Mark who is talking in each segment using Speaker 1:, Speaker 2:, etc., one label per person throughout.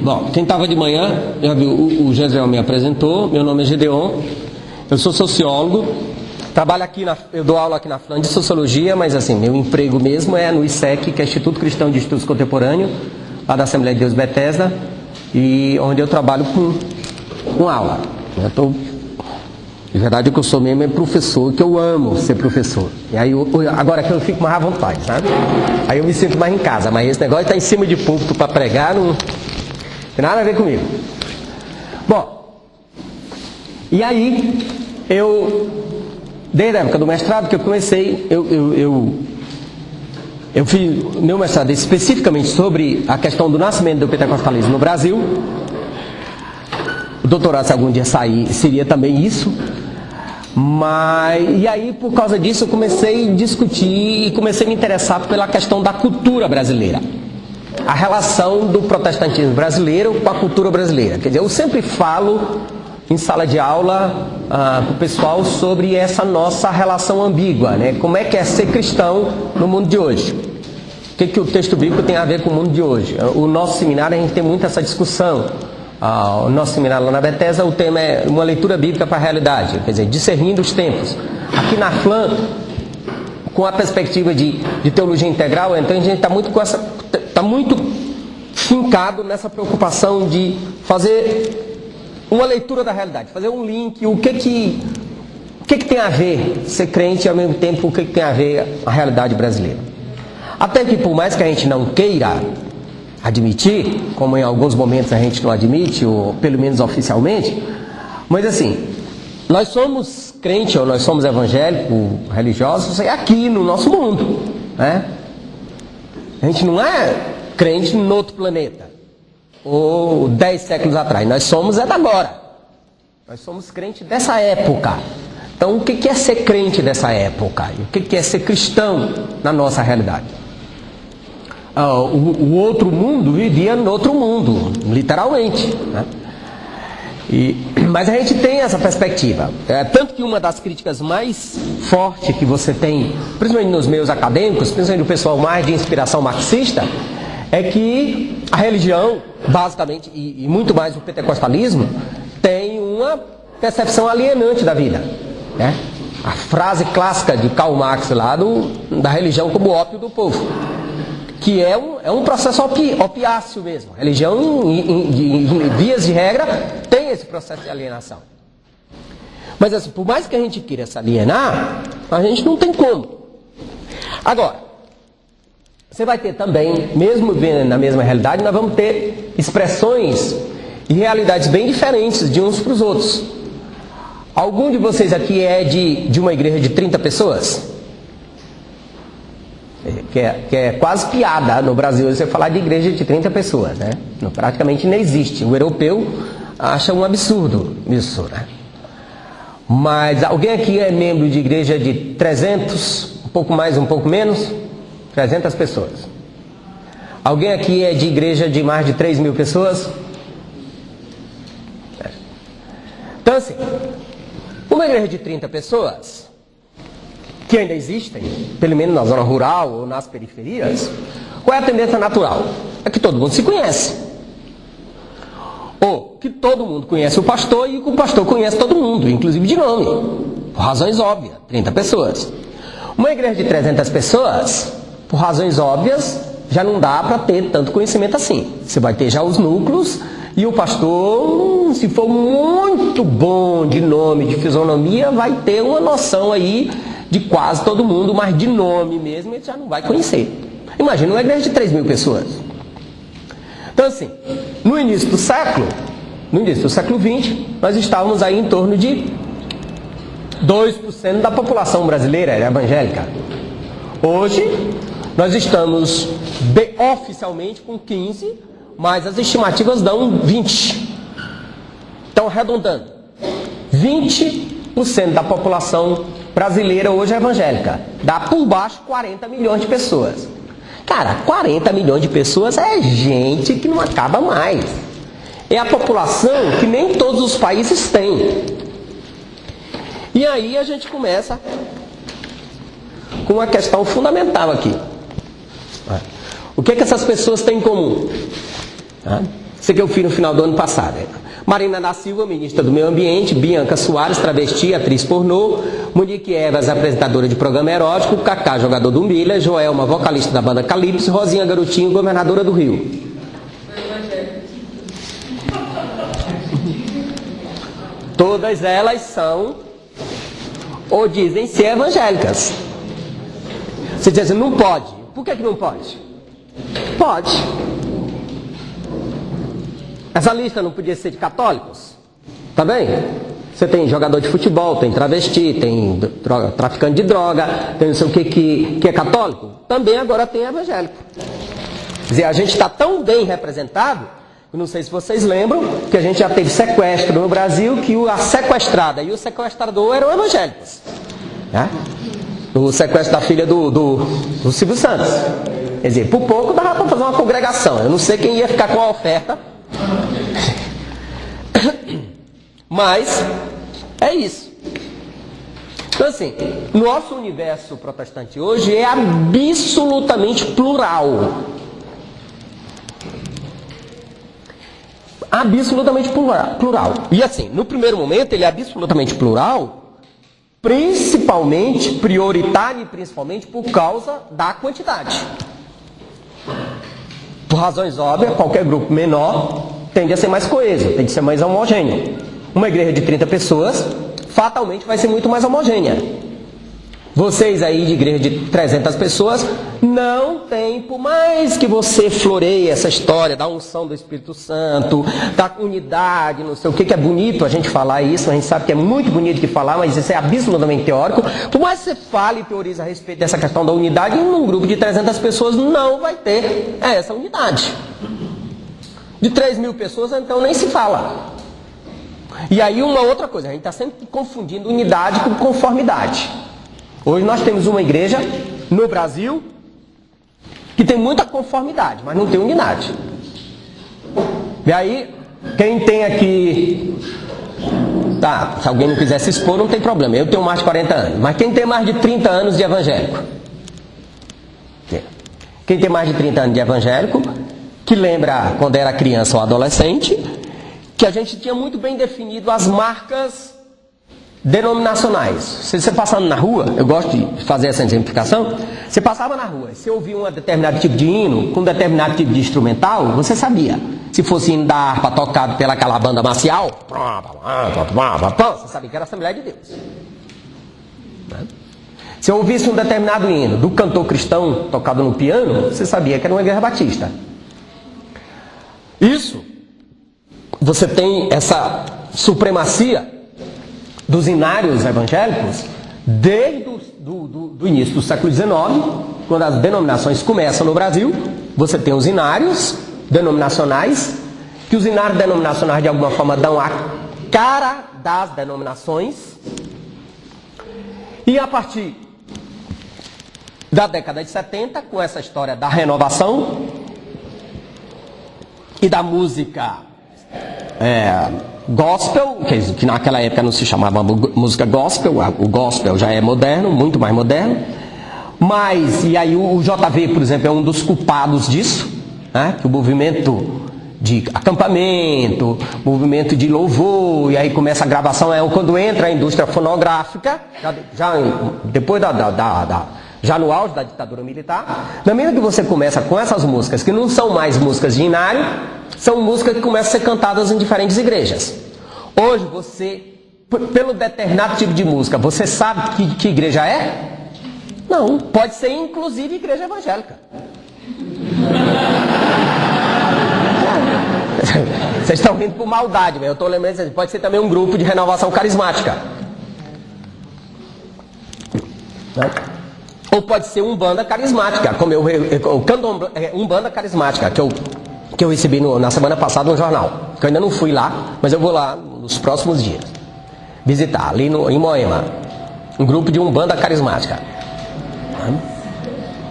Speaker 1: Bom, quem estava de manhã, já viu, o Gedeon me apresentou, meu nome é Gedeon, eu sou sociólogo, trabalho aqui, eu dou aula aqui na FLAN de Sociologia, mas assim, meu emprego mesmo é no ISEC, que é Instituto Cristão de Estudos Contemporâneos, lá da Assembleia de Deus Bethesda, e onde eu trabalho com aula. De verdade, o que eu sou mesmo é professor, que eu amo ser professor. E aí, agora que eu fico mais à vontade, sabe? Aí eu me sinto mais em casa, mas esse negócio de estar em cima de púlpito para pregar não tem nada a ver comigo. Bom, e aí, desde a época do mestrado que eu comecei, eu fiz meu mestrado especificamente sobre a questão do nascimento do pentecostalismo no Brasil. O doutorado, se algum dia sair, seria também isso. E aí, por causa disso, eu comecei a discutir e comecei a me interessar pela questão da cultura brasileira. A relação do protestantismo brasileiro com a cultura brasileira. Quer dizer, eu sempre falo em sala de aula para o pessoal sobre essa nossa relação ambígua, né? Como é que é ser cristão no mundo de hoje? O que o texto bíblico tem a ver com o mundo de hoje? O nosso seminário, a gente tem muito essa discussão. O nosso seminário lá na Bethesda, o tema é uma leitura bíblica para a realidade, quer dizer, discernindo os tempos. Aqui na FLAN, com a perspectiva de teologia integral, então a gente está muito fincado nessa preocupação de fazer uma leitura da realidade, fazer um link, o que tem a ver ser crente e ao mesmo tempo o que tem a ver a realidade brasileira. Até que por mais que a gente não queira admitir, como em alguns momentos a gente não admite, ou pelo menos oficialmente, mas assim, nós somos crentes ou nós somos evangélicos, religiosos, aqui no nosso mundo, né? A gente não é crente no outro planeta, ou 10 séculos atrás, nós somos da agora, nós somos crentes dessa época. Então o que é ser crente dessa época? E o que é ser cristão na nossa realidade? O outro mundo vivia no outro mundo, literalmente, né? Mas a gente tem essa perspectiva. Tanto que uma das críticas mais fortes que você tem, principalmente nos meios acadêmicos, principalmente do pessoal mais de inspiração marxista, é que a religião, basicamente, e muito mais o pentecostalismo, tem uma percepção alienante da vida, né? A frase clássica de Karl Marx lá da religião como ópio do povo, que é um processo opiáceo mesmo. A religião, em vias de regra, tem esse processo de alienação. Mas assim, por mais que a gente queira se alienar, a gente não tem como. Agora, você vai ter também, mesmo vendo na mesma realidade, nós vamos ter expressões e realidades bem diferentes de uns para os outros. Algum de vocês aqui é de uma igreja de 30 pessoas? Que é quase piada no Brasil você falar de igreja de 30 pessoas, né? Praticamente não existe. O europeu acha um absurdo isso, né? Mas alguém aqui é membro de igreja de 300, um pouco mais, um pouco menos? 300 pessoas. Alguém aqui é de igreja de mais de 3.000 pessoas? Então assim, uma igreja de 30 pessoas, que ainda existem, pelo menos na zona rural ou nas periferias, qual é a tendência natural? É que todo mundo se conhece. Ou que todo mundo conhece o pastor e que o pastor conhece todo mundo, inclusive de nome. Por razões óbvias, 30 pessoas. Uma igreja de 300 pessoas, por razões óbvias, já não dá para ter tanto conhecimento assim. Você vai ter já os núcleos e o pastor, se for muito bom de nome, de fisionomia, vai ter uma noção aí de quase todo mundo, mas de nome mesmo ele já não vai conhecer. Imagina uma igreja de 3.000 pessoas. Então assim, no início do século XX, nós estávamos aí em torno de 2% da população brasileira era evangélica. Hoje, nós estamos oficialmente com 15%, mas as estimativas dão 20%. Então, arredondando, 20% da população brasileira hoje é evangélica. Dá por baixo 40 milhões de pessoas. Cara, 40 milhões de pessoas é gente que não acaba mais. É a população que nem todos os países têm. E aí a gente começa com uma questão fundamental aqui. O que é que essas pessoas têm em comum? Isso aqui eu fiz no final do ano passado. Marina da Silva, ministra do Meio Ambiente. Bianca Soares, travesti, atriz pornô. Monique Evas, apresentadora de programa erótico. Cacá, jogador do Milha. Joelma, vocalista da banda Calypso. Rosinha Garotinho, governadora do Rio. Todas elas são, ou dizem ser evangélicas. Você diz assim, não pode. Por que não pode? Pode. Essa lista não podia ser de católicos? Tá bem? Você tem jogador de futebol, tem travesti, tem traficante de droga, tem não sei o que é católico. Também agora tem evangélico. Quer dizer, a gente está tão bem representado, não sei se vocês lembram, que a gente já teve sequestro no Brasil, que a sequestrada e o sequestrador eram evangélicos. Né? O sequestro da filha do Silvio Santos. Quer dizer, por pouco dava para fazer uma congregação. Eu não sei quem ia ficar com a oferta. Mas é isso. Então assim, nosso universo protestante hoje é absolutamente plural. Absolutamente plural. E assim, no primeiro momento ele é absolutamente plural, prioritário e principalmente por causa da quantidade. Por razões óbvias, qualquer grupo menor tende a ser mais coeso, tende a ser mais homogêneo. Uma igreja de 30 pessoas, fatalmente vai ser muito mais homogênea. Vocês aí de igreja de 300 pessoas, não tem, por mais que você floreie essa história da unção do Espírito Santo, da unidade, não sei o que é bonito a gente falar isso, a gente sabe que é muito bonito de falar, mas isso é absolutamente teórico. Por mais que você fale e teorize a respeito dessa questão da unidade, num grupo de 300 pessoas não vai ter essa unidade. De 3.000 pessoas, então nem se fala. E aí uma outra coisa, a gente está sempre confundindo unidade com conformidade. Hoje nós temos uma igreja no Brasil que tem muita conformidade, mas não tem unidade. E aí, quem tem aqui... Tá, se alguém não quiser se expor, não tem problema. Eu tenho mais de 40 anos. Mas quem tem mais de 30 anos de evangélico? Quem tem mais de 30 anos de evangélico, que lembra quando era criança ou adolescente, que a gente tinha muito bem definido as marcas denominacionais. Se você passando na rua, eu gosto de fazer essa exemplificação, você passava na rua, se ouvia um determinado tipo de hino, com um determinado tipo de instrumental, você sabia. Se fosse hino da harpa tocado pelaquela banda marcial, você sabia que era a Assembleia de Deus. Se eu ouvisse um determinado hino do cantor cristão tocado no piano, você sabia que era uma igreja batista. Isso, você tem essa supremacia dos hinários evangélicos desde o início do século XIX, quando as denominações começam no Brasil. Você tem os hinários denominacionais, que os hinários denominacionais de alguma forma dão a cara das denominações, e a partir da década de 70, com essa história da renovação e da música gospel, que naquela época não se chamava música gospel, o gospel já é moderno, muito mais moderno, mas, e aí o JV, por exemplo, é um dos culpados disso, né? Que o movimento de acampamento, movimento de louvor, e aí começa a gravação, quando entra a indústria fonográfica, já depois já no auge da ditadura militar, na medida que você começa com essas músicas, que não são mais músicas de hinário, são músicas que começam a ser cantadas em diferentes igrejas. Hoje você, pelo determinado tipo de música, você sabe que igreja é? Não, pode ser inclusive igreja evangélica. Vocês estão rindo por maldade, mas eu estou lembrando, pode ser também um grupo de renovação carismática. Ou pode ser Umbanda carismática, como o candomblé, Umbanda carismática, que eu recebi na semana passada no jornal. Que eu ainda não fui lá, mas eu vou lá nos próximos dias visitar, ali em Moema. Um grupo de Umbanda carismática.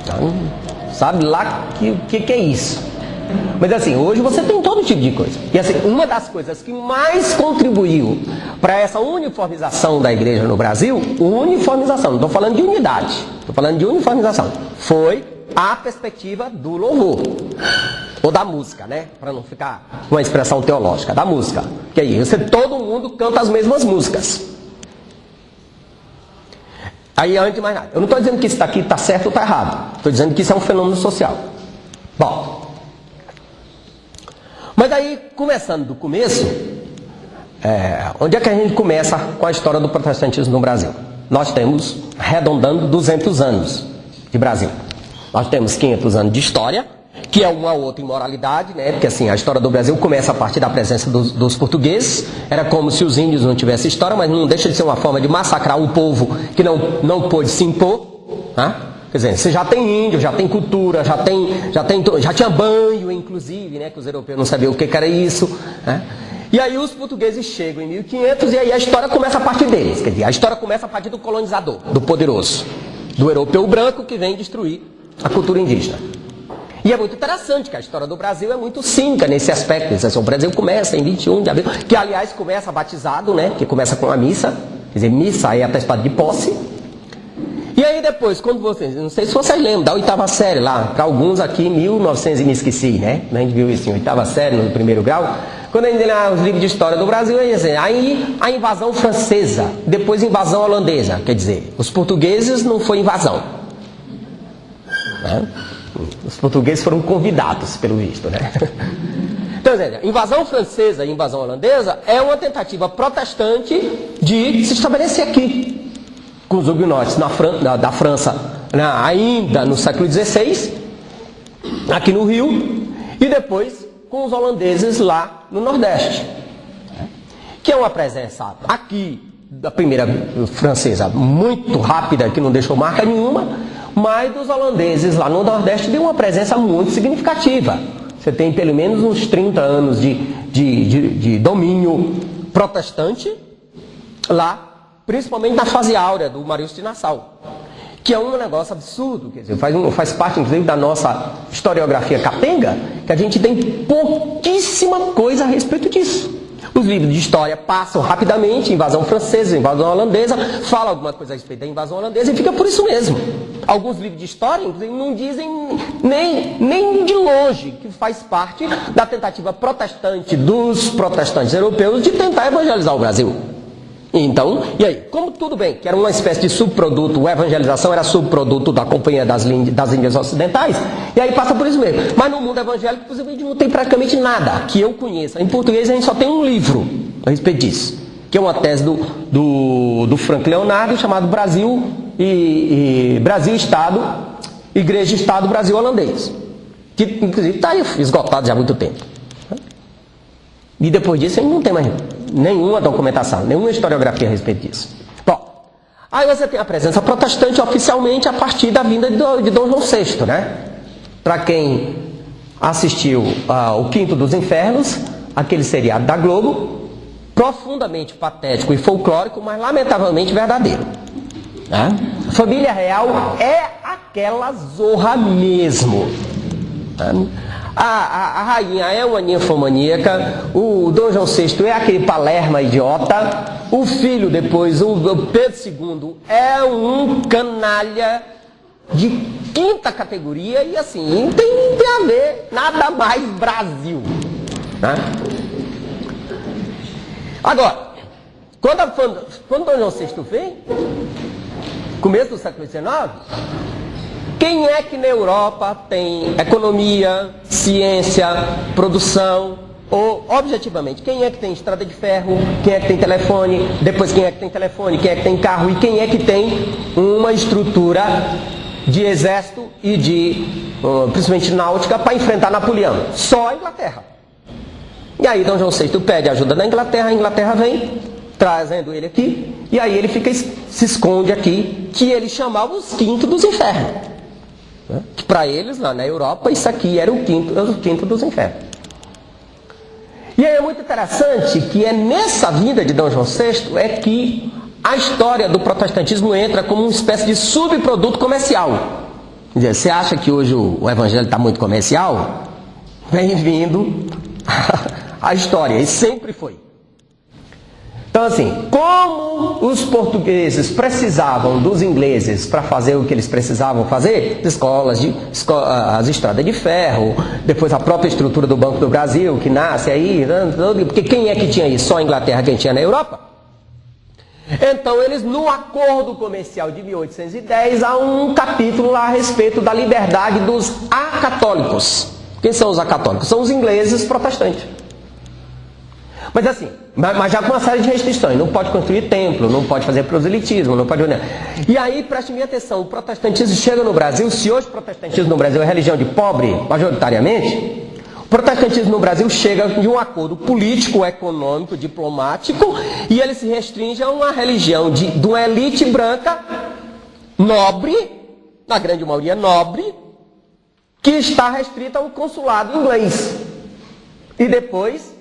Speaker 1: Então, sabe lá o que é isso. Mas assim, hoje você tem todo tipo de coisa. E assim, uma das coisas que mais contribuiu para essa uniformização da igreja no Brasil, uniformização, não estou falando de unidade, estou falando de uniformização, foi a perspectiva do louvor. Ou da música, né? Para não ficar com uma expressão teológica, da música. Que aí, todo mundo canta as mesmas músicas. Aí, antes de mais nada, eu não estou dizendo que isso daqui está certo ou está errado. Estou dizendo que isso é um fenômeno social. Bom, mas aí, começando do começo, onde é que a gente começa com a história do protestantismo no Brasil? Nós temos, arredondando, 200 anos de Brasil. Nós temos 500 anos de história, que é uma outra imoralidade, né? Porque assim, a história do Brasil começa a partir da presença dos portugueses. Era como se os índios não tivessem história, mas não deixa de ser uma forma de massacrar um povo que não pôde se impor. Né? Quer dizer, você já tem índio, já tem cultura, já tinha banho, inclusive, né? Que os europeus não sabiam o que era isso. Né? E aí os portugueses chegam em 1500 e aí a história começa a partir deles. Quer dizer, a história começa a partir do colonizador, do poderoso, do europeu branco que vem destruir a cultura indígena. E é muito interessante que a história do Brasil é muito cínica nesse aspecto. O Brasil começa em 21 de abril, que aliás começa batizado, né? Que começa com a missa. Quer dizer, missa é atestado de posse. E aí depois, quando vocês, não sei se vocês lembram, da 8ª série lá, para alguns aqui, 1900 e me esqueci, né? A gente viu isso em 8ª série, no primeiro grau. Quando a gente lê os livros de história do Brasil, aí a invasão francesa, depois a invasão holandesa. Quer dizer, os portugueses não foi invasão. Né? Os portugueses foram convidados, pelo visto, né? Então, invasão francesa e invasão holandesa é uma tentativa protestante de se estabelecer aqui, com os huguenotes da França, né? Ainda no século XVI, aqui no Rio, e depois com os holandeses lá no Nordeste, que é uma presença aqui da primeira francesa muito rápida, que não deixou marca nenhuma, mas dos holandeses lá no Nordeste deu uma presença muito significativa. Você tem pelo menos uns 30 anos de domínio protestante lá, principalmente na fase áurea do Marilson de Nassau, que é um negócio absurdo, quer dizer, faz parte inclusive da nossa historiografia capenga, que a gente tem pouquíssima coisa a respeito disso. Os livros de história passam rapidamente, invasão francesa, invasão holandesa, fala alguma coisa a respeito da invasão holandesa e fica por isso mesmo. Alguns livros de história, inclusive, não dizem nem de longe que faz parte da tentativa protestante dos protestantes europeus de tentar evangelizar o Brasil. Então, e aí? Como tudo bem, que era uma espécie de subproduto, a evangelização era subproduto da Companhia das Índias Ocidentais, e aí passa por isso mesmo. Mas no mundo evangélico, por exemplo, a gente não tem praticamente nada que eu conheça. Em português a gente só tem um livro a respeito disso, que é uma tese do Frank Leonardo, chamado Brasil Estado, Igreja Estado Brasil Holandês, que inclusive está esgotado já há muito tempo. E depois disso a gente não tem mais nenhuma documentação, nenhuma historiografia a respeito disso. Bom, aí você tem a presença protestante oficialmente a partir da vinda de Dom João VI, né? Para quem assistiu o Quinto dos Infernos, aquele seriado da Globo, profundamente patético e folclórico, mas lamentavelmente verdadeiro. Né? A família real é aquela zorra mesmo. Né? A rainha é uma ninfomaníaca, o Dom João VI é aquele palerma idiota, o filho depois, o Pedro II, é um canalha de quinta categoria e assim, não tem a ver nada mais Brasil. Né? Agora, quando Dom João VI vem, começo do século XIX, quem é que na Europa tem economia, ciência, produção, ou objetivamente, quem é que tem estrada de ferro, quem é que tem telefone, depois quem é que tem telefone, quem é que tem carro e quem é que tem uma estrutura de exército e principalmente náutica, para enfrentar Napoleão? Só a Inglaterra. E aí Dom João VI pede ajuda da Inglaterra, a Inglaterra vem, trazendo ele aqui, e aí ele se esconde aqui, que ele chamava os quintos dos infernos. Que para eles, lá na Europa, isso aqui era o quinto dos infernos. E aí é muito interessante que é nessa vinda de Dom João VI é que a história do protestantismo entra como uma espécie de subproduto comercial. Quer dizer, você acha que hoje o evangelho está muito comercial? Bem-vindo à história, e sempre foi. Então, assim, como os portugueses precisavam dos ingleses para fazer o que eles precisavam fazer, as estradas de ferro, depois a própria estrutura do Banco do Brasil, que nasce aí, porque quem é que tinha isso? Só a Inglaterra quem tinha na Europa? Então, eles, no Acordo Comercial de 1810, há um capítulo lá a respeito da liberdade dos acatólicos. Quem são os acatólicos? São os ingleses protestantes. Mas assim, mas já com uma série de restrições, não pode construir templo, não pode fazer proselitismo, não pode... E aí, preste minha atenção, o protestantismo chega no Brasil, se hoje o protestantismo no Brasil é religião de pobre, majoritariamente, o protestantismo no Brasil chega de um acordo político, econômico, diplomático, e ele se restringe a uma religião de uma elite branca, nobre, na grande maioria nobre, que está restrita a um consulado inglês. E depois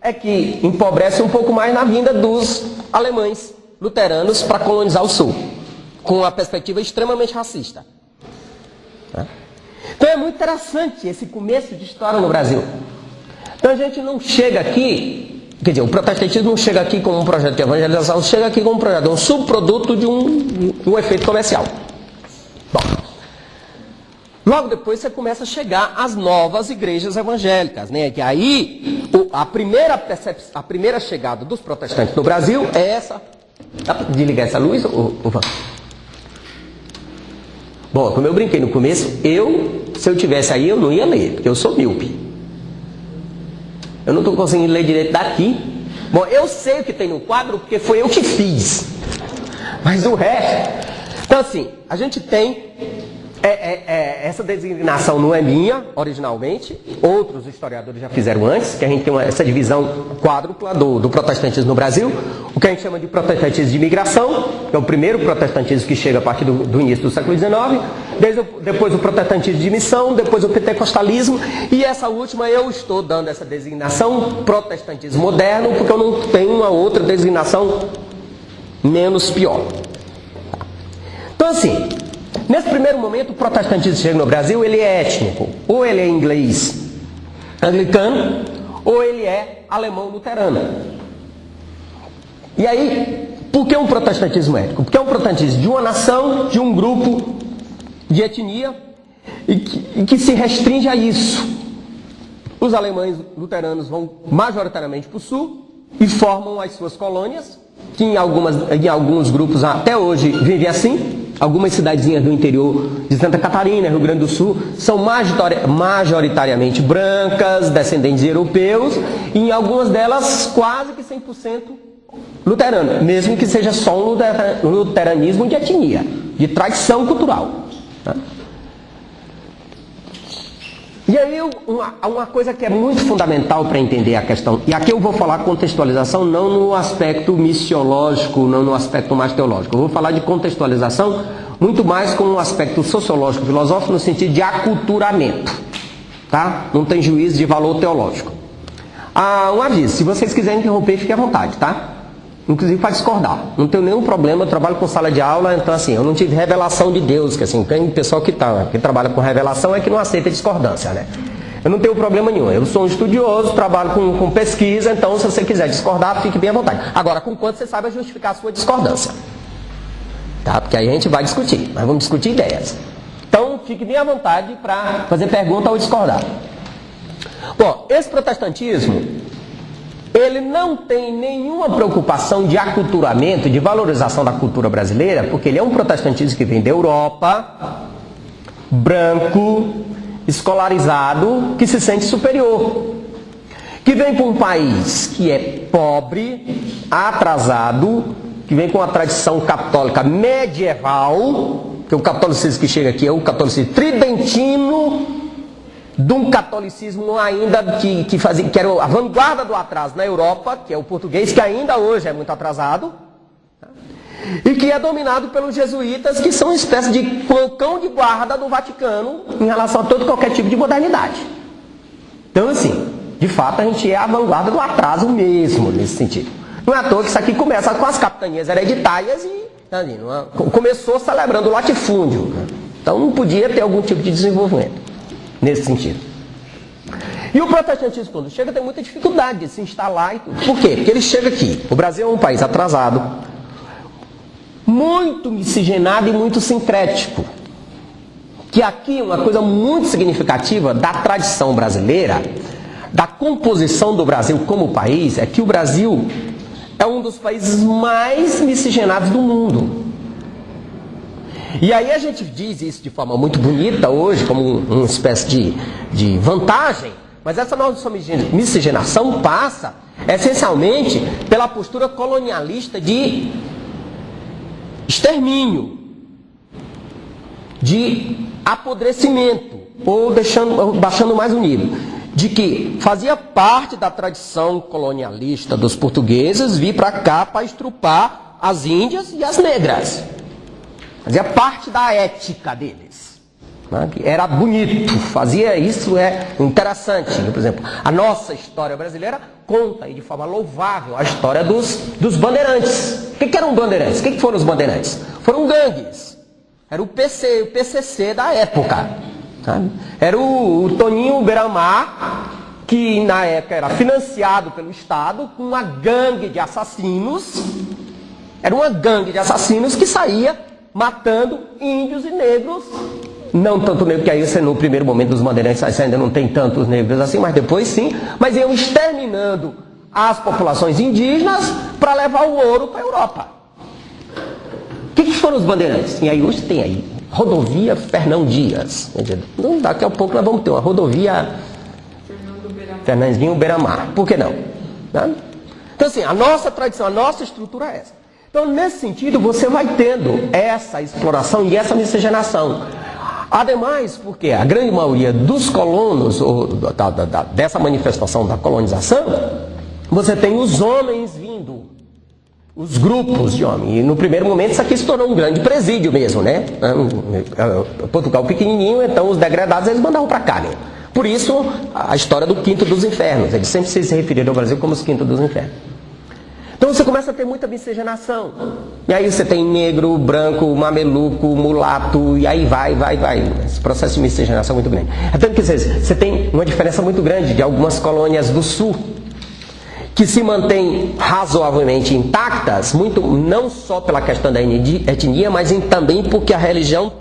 Speaker 1: é que empobrece um pouco mais na vinda dos alemães luteranos para colonizar o Sul, com uma perspectiva extremamente racista. Então é muito interessante esse começo de história no Brasil. Então a gente não chega aqui, quer dizer, o protestantismo não chega aqui como um projeto de evangelização, chega aqui como um projeto, um subproduto de um efeito comercial. Bom, logo depois você começa a chegar às novas igrejas evangélicas, né? Que aí a primeira chegada dos protestantes no Brasil é essa. Dá para desligar essa luz? Bom, como eu brinquei no começo, se eu tivesse aí, eu não ia ler, porque eu sou míope. Eu não estou conseguindo ler direito daqui. Bom, eu sei o que tem no quadro, porque foi eu que fiz. Mas o resto... Então assim, a gente tem... essa designação não é minha, originalmente. Outros historiadores já fizeram antes, que a gente tem essa divisão quádrupla do protestantismo no Brasil. O que a gente chama de protestantismo de imigração, que é o primeiro protestantismo que chega a partir do início do século XIX. Depois o protestantismo de missão, depois o pentecostalismo. E essa última eu estou dando essa designação protestantismo moderno, porque eu não tenho uma outra designação menos pior. Então assim... Nesse primeiro momento, o protestantismo chega no Brasil, ele é étnico. Ou ele é inglês anglicano, ou ele é alemão luterano. E aí, por que um protestantismo étnico? Porque é um protestantismo de uma nação, de um grupo, de etnia, e que se restringe a isso. Os alemães luteranos vão majoritariamente para o sul e formam as suas colônias, que em alguns grupos até hoje vivem assim. Algumas cidadezinhas do interior de Santa Catarina, Rio Grande do Sul, são majoritariamente brancas, descendentes de europeus, e em algumas delas quase que 100% luterano, mesmo que seja só um luteranismo de etnia, de tradição cultural. Tá? E aí uma coisa que é muito fundamental para entender a questão, e aqui eu vou falar contextualização não no aspecto missiológico, não no aspecto mais teológico, eu vou falar de contextualização muito mais com um aspecto sociológico, filosófico, no sentido de aculturamento, tá? Não tem juízo de valor teológico. Um aviso, se vocês quiserem interromper, fiquem à vontade, tá? Inclusive para discordar, não tenho nenhum problema, eu trabalho com sala de aula, então assim, eu não tive revelação de Deus, que assim, tem pessoal que trabalha com revelação é que não aceita discordância, né? Eu não tenho problema nenhum, eu sou um estudioso, trabalho com pesquisa, então se você quiser discordar, fique bem à vontade. Agora, com quanto você saiba justificar a sua discordância, tá? Porque aí a gente vai discutir, mas vamos discutir ideias. Então, fique bem à vontade para fazer pergunta ou discordar. Bom, esse protestantismo... ele não tem nenhuma preocupação de aculturamento, de valorização da cultura brasileira, porque ele é um protestantismo que vem da Europa, branco, escolarizado, que se sente superior. Que vem para um país que é pobre, atrasado, que vem com uma tradição católica medieval, que o catolicismo que chega aqui é o catolicismo tridentino, de um catolicismo ainda que era a vanguarda do atraso na Europa, que é o português, que ainda hoje é muito atrasado, e que é dominado pelos jesuítas, que são uma espécie de cão de guarda do Vaticano em relação a todo qualquer tipo de modernidade. Então, assim, de fato, a gente é a vanguarda do atraso mesmo, nesse sentido. Não é à toa que isso aqui começa com as capitanias hereditárias e começou celebrando o latifúndio. Então, não podia ter algum tipo de desenvolvimento nesse sentido. E o protestantismo, quando chega, tem muita dificuldade de se instalar. E tudo. Por quê? Porque ele chega aqui. O Brasil é um país atrasado, muito miscigenado e muito sincrético. Que aqui uma coisa muito significativa da tradição brasileira, da composição do Brasil como país, é que o Brasil é um dos países mais miscigenados do mundo. E aí a gente diz isso de forma muito bonita hoje, como uma espécie de vantagem, mas essa nossa miscigenação passa essencialmente pela postura colonialista de extermínio, de apodrecimento, ou baixando mais o nível, de que fazia parte da tradição colonialista dos portugueses vir para cá para estrupar as índias e as negras. Fazia parte da ética deles. Era bonito, fazia isso, é interessante. Por exemplo, a nossa história brasileira conta aí de forma louvável a história dos bandeirantes. O que eram bandeirantes? O que foram os bandeirantes? Foram gangues. Era o PCC da época. Sabe? Era o Toninho Beiramar, que na época era financiado pelo Estado, com uma gangue de assassinos. Era uma gangue de assassinos que saía matando índios e negros. Não tanto negro, que aí no primeiro momento dos bandeirantes ainda não tem tantos negros assim, mas depois sim. Mas iam exterminando as populações indígenas para levar o ouro para a Europa. O que foram os bandeirantes? E aí hoje tem aí rodovia Fernão Dias. Então, daqui a pouco nós vamos ter uma rodovia Fernandinho Beiramar. Por que não? Então assim, a nossa tradição, a nossa estrutura é essa. Então nesse sentido você vai tendo essa exploração e essa miscigenação. Ademais, porque a grande maioria dos colonos, ou dessa manifestação da colonização, você tem os homens vindo. Os grupos de homens. E no primeiro momento isso aqui se tornou um grande presídio mesmo, né? Portugal pequenininho, então os degradados eles mandavam para cá, né? Por isso a história do Quinto dos Infernos. Eles sempre se referiram ao Brasil como os Quinto dos Infernos. Então você começa a ter muita miscigenação. E aí você tem negro, branco, mameluco, mulato, e aí vai. Esse processo de miscigenação é muito grande. Tanto que você tem uma diferença muito grande de algumas colônias do sul, que se mantêm razoavelmente intactas, muito, não só pela questão da etnia, mas também porque a religião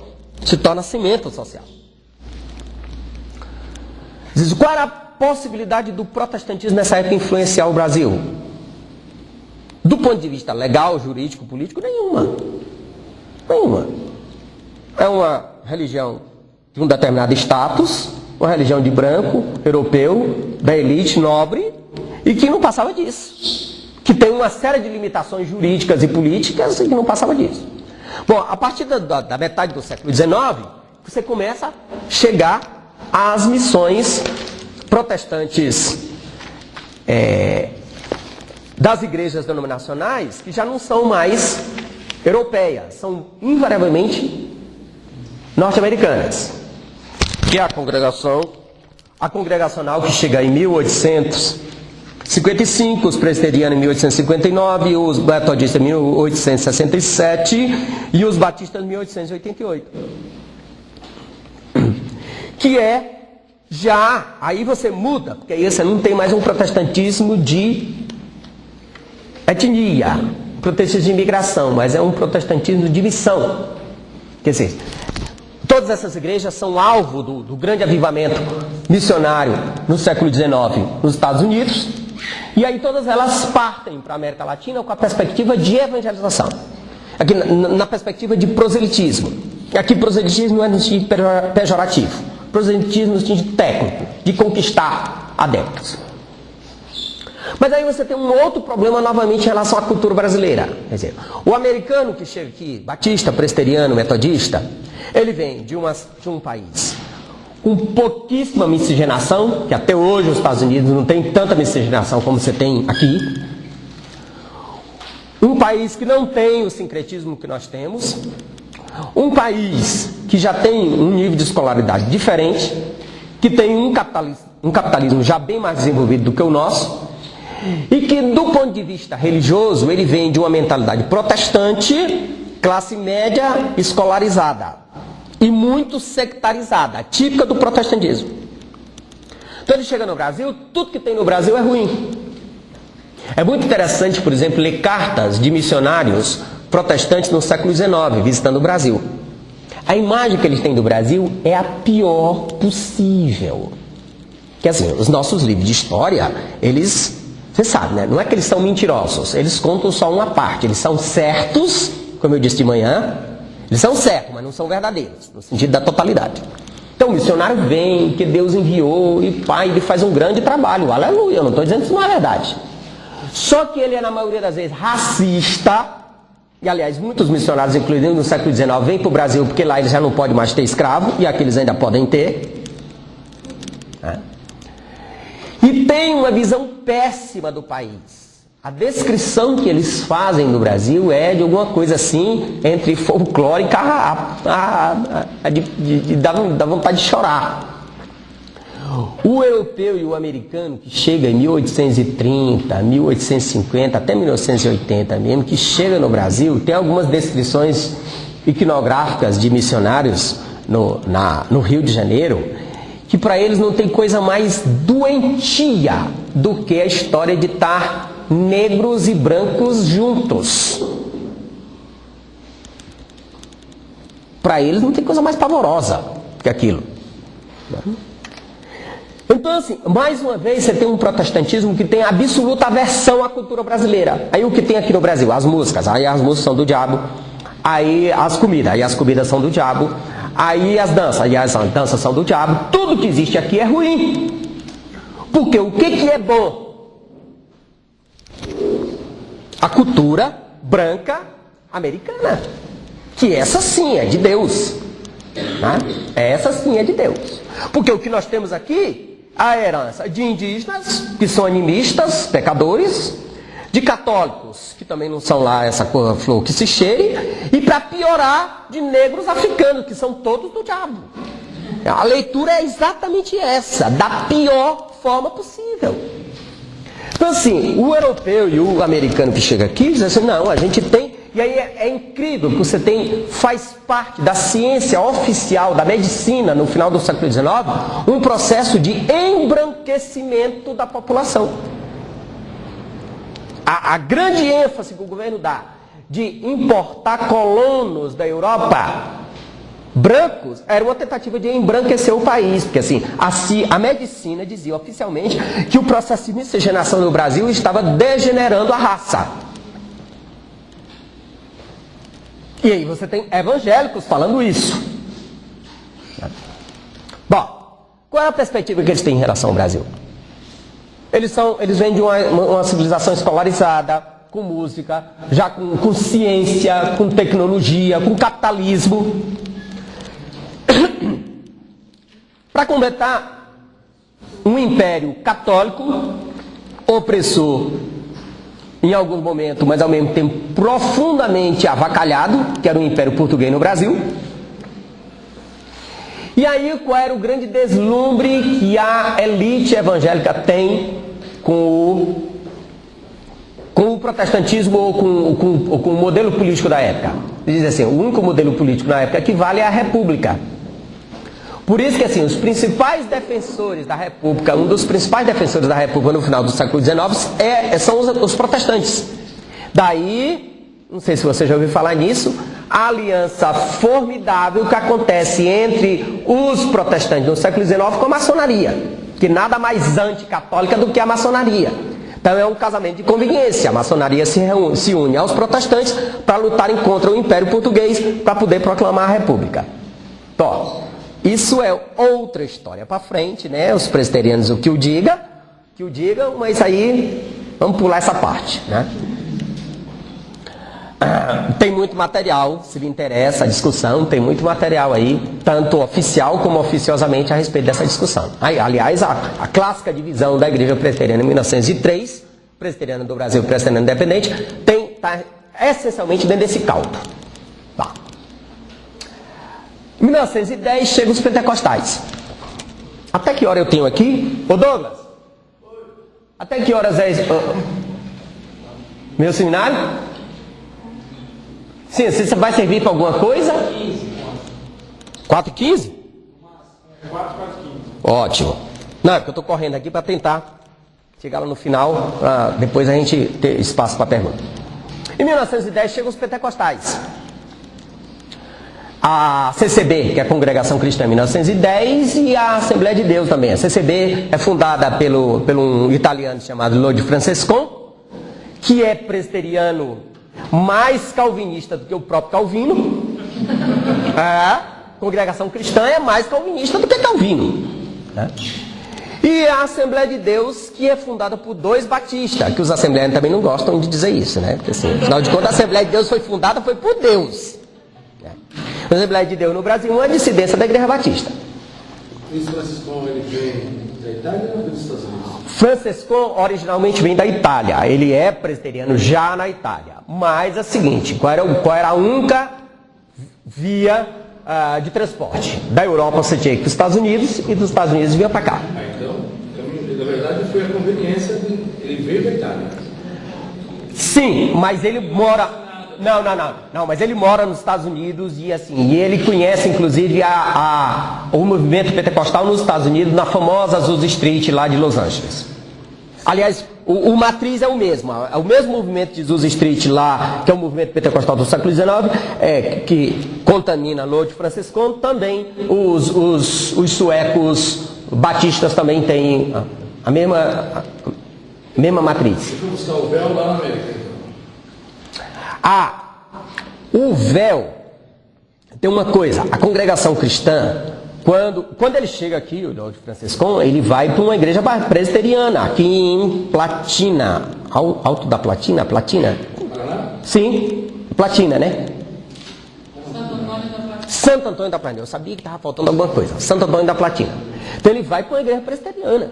Speaker 1: se torna cimento social. Qual era a possibilidade do protestantismo nessa época influenciar o Brasil? Do ponto de vista legal, jurídico, político, nenhuma. É uma religião de um determinado status, uma religião de branco, europeu, da elite, nobre, e que não passava disso. Que tem uma série de limitações jurídicas e políticas e que não passava disso. Bom, a partir da metade do século XIX, você começa a chegar às missões protestantes das igrejas denominacionais, que já não são mais europeias, são invariavelmente norte-americanas. Que é a congregacional que chega em 1855, os presbiterianos em 1859, os metodistas em 1867 e os batistas em 1888. Que é já, aí você muda, porque aí você não tem mais um protestantismo de etnia, protestantismo de imigração, mas é um protestantismo de missão. Quer dizer, todas essas igrejas são alvo do grande avivamento missionário no século XIX nos Estados Unidos, e aí todas elas partem para a América Latina com a perspectiva de evangelização, aqui na perspectiva de proselitismo. E aqui proselitismo não é no sentido pejorativo, proselitismo no sentido técnico, de conquistar adeptos. Mas aí você tem um outro problema novamente em relação à cultura brasileira. Quer dizer, o americano que chega aqui, batista, presbiteriano, metodista, ele vem de um país com pouquíssima miscigenação, que até hoje os Estados Unidos não tem tanta miscigenação como você tem aqui. Um país que não tem o sincretismo que nós temos. Um país que já tem um nível de escolaridade diferente, que tem um capitalismo já bem mais desenvolvido do que o nosso, e que do ponto de vista religioso ele vem de uma mentalidade protestante, classe média escolarizada e muito sectarizada, típica do protestantismo. Então ele chega no Brasil, tudo que tem no Brasil é ruim. É muito interessante, por exemplo, ler cartas de missionários protestantes no século XIX, visitando o Brasil. A imagem que eles têm do Brasil é a pior possível. Que assim, os nossos livros de história, eles, você sabe, né? Não é que eles são mentirosos, eles contam só uma parte. Eles são certos, como eu disse de manhã, eles são certos, mas não são verdadeiros, no sentido da totalidade. Então o missionário vem, que Deus enviou, e pai, ele faz um grande trabalho, aleluia, eu não estou dizendo que isso não é verdade. Só que ele é, na maioria das vezes, racista. E, aliás, muitos missionários, inclusive no século XIX, vêm para o Brasil porque lá eles já não podem mais ter escravo, e aqui eles ainda podem ter. E tem uma visão péssima do país. A descrição que eles fazem do Brasil é de alguma coisa assim, entre folclórica de dar vontade de chorar. O europeu e o americano, que chega em 1830, 1850, até 1980 mesmo, que chega no Brasil, tem algumas descrições iconográficas de missionários no Rio de Janeiro, que para eles não tem coisa mais doentia do que a história de estar negros e brancos juntos. Para eles não tem coisa mais pavorosa que aquilo. Então, assim, mais uma vez você tem um protestantismo que tem absoluta aversão à cultura brasileira. Aí o que tem aqui no Brasil? As músicas. Aí as músicas são do diabo. Aí as comidas. Aí as comidas são do diabo. Aí as danças. Aí as danças são do diabo. Tudo que existe aqui é ruim. Porque o que é bom? A cultura branca americana. Que essa sim é de Deus. Né? Essa sim é de Deus. Porque o que nós temos aqui, a herança de indígenas, que são animistas, pecadores, de católicos, que também não são lá essa flor que se cheire, e para piorar, de negros africanos, que são todos do diabo. A leitura é exatamente essa, da pior forma possível. Então assim, o europeu e o americano que chega aqui diz assim, não, a gente tem. E aí é incrível que você faz parte da ciência oficial, da medicina, no final do século XIX, um processo de embranquecimento da população. A grande ênfase que o governo dá de importar colonos da Europa brancos era uma tentativa de embranquecer o país, porque assim, a medicina dizia oficialmente que o processo de miscigenação no Brasil estava degenerando a raça. E aí você tem evangélicos falando isso. Bom, qual é a perspectiva que eles têm em relação ao Brasil? Eles vêm de uma civilização escolarizada, com música, já com ciência, com tecnologia, com capitalismo. Para completar, um império católico, opressor, em algum momento, mas ao mesmo tempo profundamente avacalhado, que era o Império Português no Brasil. E aí qual era o grande deslumbre que a elite evangélica tem com o protestantismo ou com o modelo político da época? Ele diz assim, o único modelo político na época que vale é a república. Por isso que assim, os principais defensores da República, um dos principais defensores da República no final do século XIX são os protestantes. Daí, não sei se você já ouviu falar nisso, a aliança formidável que acontece entre os protestantes no século XIX com a maçonaria, que nada mais anticatólica do que a maçonaria. Então é um casamento de conveniência. A maçonaria se une aos protestantes para lutarem contra o Império Português para poder proclamar a República. Então, isso é outra história para frente, né? Os presbiterianos o que o digam, mas aí vamos pular essa parte, né? Tem muito material, se lhe interessa a discussão, tem muito material aí, tanto oficial como oficiosamente a respeito dessa discussão. Aí, aliás, a clássica divisão da Igreja Presbiteriana em 1903, Presbiteriana do Brasil e Presbiteriana Independente, está essencialmente dentro desse caldo. Tá. Em 1910 chegam os pentecostais. Até que hora eu tenho aqui? Ô Douglas? Até que horas é meu seminário? Sim, você vai servir para alguma coisa? 4h15? 4h15. Ótimo. Não, é porque eu estou correndo aqui para tentar chegar lá no final, para depois a gente ter espaço para pergunta. Em 1910 chegam os pentecostais. A CCB, que é a Congregação Cristã, em 1910, e a Assembleia de Deus também. A CCB é fundada por um italiano chamado Lodi Francescon, que é presbiteriano mais calvinista do que o próprio Calvino. A Congregação Cristã é mais calvinista do que Calvino. E a Assembleia de Deus, que é fundada por 2 batistas, que os assembleianos também não gostam de dizer isso, né? Porque assim, afinal de contas, a Assembleia de Deus foi fundada por Deus. A Assembleia de Deus no Brasil é uma dissidência da Igreja Batista.
Speaker 2: Esse Franciscão, ele vem da Itália ou dos Estados Unidos?
Speaker 1: Franciscon originalmente vem da Itália. Ele é presbiteriano já na Itália. Mas é o seguinte, qual era a única via de transporte? Da Europa você tinha que ir para os Estados Unidos e dos Estados Unidos vinha para cá.
Speaker 2: Então, na verdade, foi a conveniência de ele veio da Itália.
Speaker 1: Sim, mas ele mora... Não, mas ele mora nos Estados Unidos e assim, e ele conhece inclusive o movimento pentecostal nos Estados Unidos, na famosa Azusa Street lá de Los Angeles. Aliás, o matriz é o mesmo movimento de Azusa Street lá, que é o movimento pentecostal do século XIX, que contamina Lodi Francescon, também os suecos batistas também têm a mesma matriz.
Speaker 2: Você foi buscar o véu lá na América.
Speaker 1: O véu, tem uma coisa, a congregação cristã, quando ele chega aqui, o Lodi Francescon, ele vai para uma igreja presbiteriana, aqui em Platina, Alto da Platina?
Speaker 2: Paraná?
Speaker 1: Sim, Platina, né? Santo Antônio da Platina, eu sabia que estava faltando alguma coisa, Santo Antônio da Platina. Então ele vai para uma igreja presbiteriana.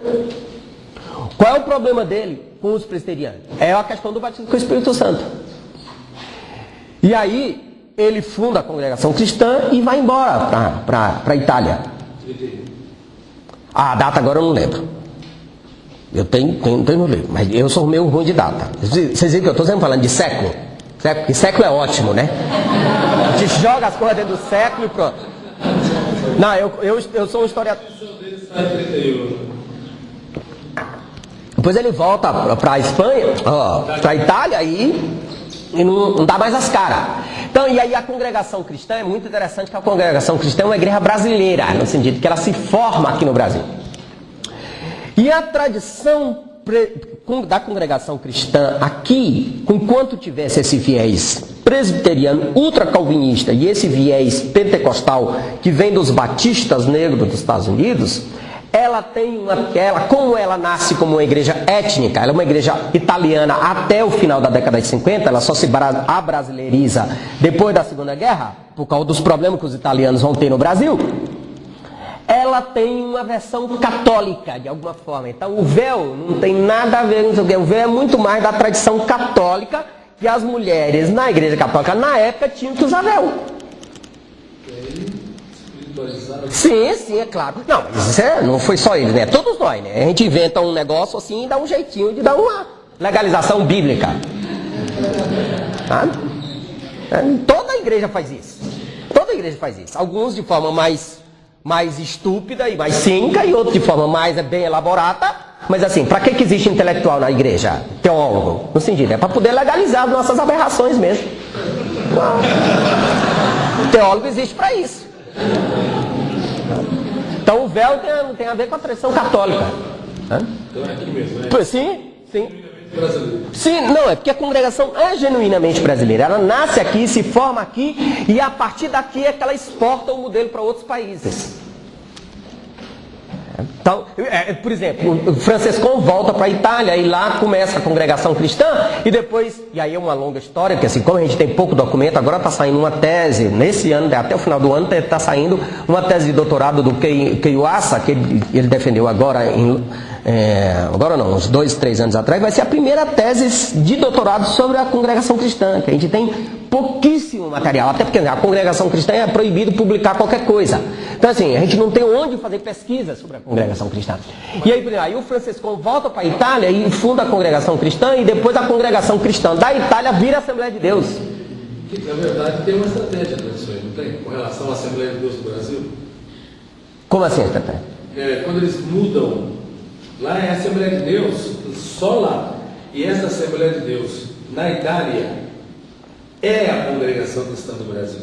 Speaker 1: Qual é o problema dele com os presbiterianos? É a questão do batismo com o Espírito Santo. E aí, ele funda a Congregação Cristã e vai embora para a Itália. A data agora eu não lembro. Eu tenho no livro, mas eu sou meio ruim de data. Vocês viram que eu estou sempre falando de século? Porque século é ótimo, né? A gente joga as coisas dentro do século e pronto. Não, eu sou um historiador. Depois ele volta para a Espanha, para a Itália e não dá mais as caras. Então, e aí a congregação cristã é muito interessante, que a congregação cristã é uma igreja brasileira, no sentido que ela se forma aqui no Brasil. E a tradição da congregação cristã aqui, enquanto tivesse esse viés presbiteriano ultracalvinista e esse viés pentecostal que vem dos batistas negros dos Estados Unidos, como ela nasce como uma igreja étnica, ela é uma igreja italiana até o final da década de 50, ela só se abrasileiriza depois da Segunda Guerra, por causa dos problemas que os italianos vão ter no Brasil. Ela tem uma versão católica, de alguma forma. Então o véu não tem nada a ver com isso. O véu é muito mais da tradição católica, que as mulheres na igreja católica, na época, tinham que usar véu. Sim, é claro. Não, mas isso não foi só eles, né? Todos nós, né? A gente inventa um negócio assim e dá um jeitinho de dar uma legalização bíblica. Tá? Toda a igreja faz isso. Toda a igreja faz isso. Alguns de forma mais estúpida e mais cínica, e outros de forma mais bem elaborada. Mas assim, para que existe intelectual na igreja? Teólogo? No sentido, é para poder legalizar as nossas aberrações mesmo. O teólogo existe para isso. Então o véu tem a ver com a tradição católica.
Speaker 2: Então é aqui mesmo, né?
Speaker 1: Sim.
Speaker 2: Brasileiro.
Speaker 1: Sim, não, é porque a congregação é genuinamente brasileira. Ela nasce aqui, se forma aqui, e a partir daqui é que ela exporta o modelo para outros países. Então, por exemplo, o Francescon volta para a Itália e lá começa a congregação cristã e depois, e aí é uma longa história, porque assim, como a gente tem pouco documento, agora está saindo uma tese, nesse ano, até o final do ano, está saindo uma tese de doutorado do Keiwasa, que ele defendeu agora, agora não, uns 2, 3 anos atrás, vai ser a primeira tese de doutorado sobre a congregação cristã, que a gente tem pouquíssimo material, até porque a congregação cristã é proibido publicar qualquer coisa. Então assim, a gente não tem onde fazer pesquisa sobre a congregação cristã. E aí o Francescon volta para a Itália e funda a congregação cristã, e depois a congregação cristã da Itália vira a Assembleia de Deus.
Speaker 2: Que, na verdade, tem uma estratégia disso aí, não tem? Com relação à Assembleia de Deus do Brasil?
Speaker 1: Como assim a estratégia?
Speaker 2: Quando eles mudam Lá é a Assembleia de Deus, só lá. E essa Assembleia de Deus, na Itália, é a congregação cristã do Brasil.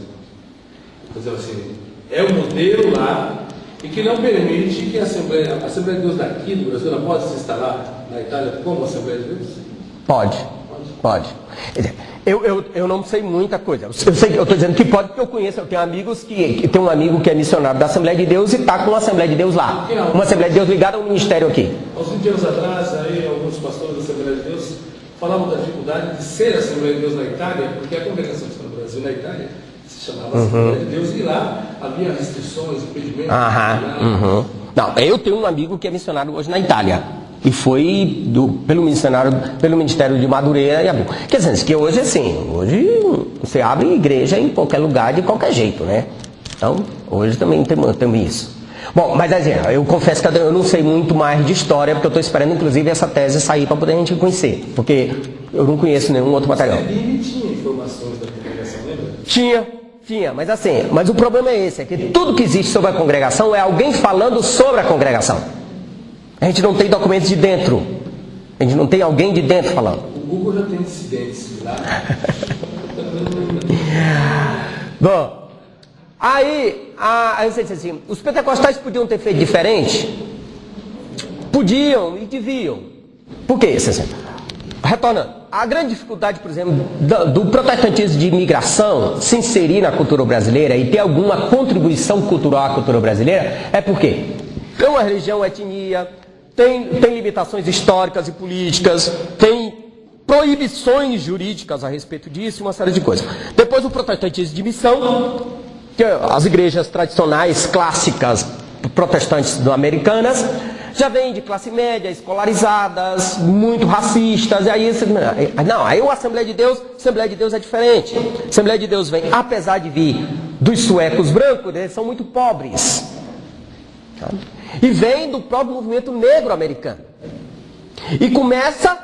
Speaker 2: Então, assim, é o modelo lá e que não permite que a Assembleia de Deus daqui do Brasil, ela pode se instalar na Itália como Assembleia de Deus?
Speaker 1: Pode. Eu não sei muita coisa. Eu estou dizendo que pode porque eu conheço, eu tenho amigos que tem um amigo que é missionário da Assembleia de Deus e está com a Assembleia de Deus lá. Uma Assembleia de Deus ligada ao ministério aqui.
Speaker 2: Há uns 20 anos atrás, aí, alguns pastores da Assembleia de Deus falavam da dificuldade de ser a Assembleia de Deus na Itália, porque a congregação que está no Brasil, na Itália, se chamava Assembleia de Deus, e lá havia restrições, impedimentos.
Speaker 1: Não, eu tenho um amigo que é missionário hoje na Itália. E foi pelo Ministério de Madureira e Abu. Quer dizer, que hoje assim, hoje você abre igreja em qualquer lugar, de qualquer jeito, né? Então, hoje também temos isso. Bom, mas assim, eu confesso que eu não sei muito mais de história, porque eu estou esperando inclusive essa tese sair para poder a gente conhecer. Porque eu não conheço nenhum outro material.
Speaker 2: Ele tinha informações da congregação, lembra?
Speaker 1: Tinha, mas o problema é esse, é que tudo que existe sobre a congregação é alguém falando sobre a congregação. A gente não tem documentos de dentro. A gente não tem alguém de dentro falando.
Speaker 2: O Google já tem dissidentes lá.
Speaker 1: Bom, aí você disse assim, os pentecostais podiam ter feito diferente? Podiam e deviam. Por quê? Assim, retornando, a grande dificuldade, por exemplo, do protestantismo de imigração se inserir na cultura brasileira e ter alguma contribuição cultural à cultura brasileira é porque é uma religião, etnia, tem limitações históricas e políticas, tem proibições jurídicas a respeito disso e uma série de coisas. Depois o protestantismo de missão, que as igrejas tradicionais, clássicas, protestantes americanas, já vêm de classe média, escolarizadas, muito racistas, e aí aí a Assembleia de Deus é diferente. A Assembleia de Deus vem, apesar de vir dos suecos brancos, eles são muito pobres. Sabe? E vem do próprio movimento negro americano. E começa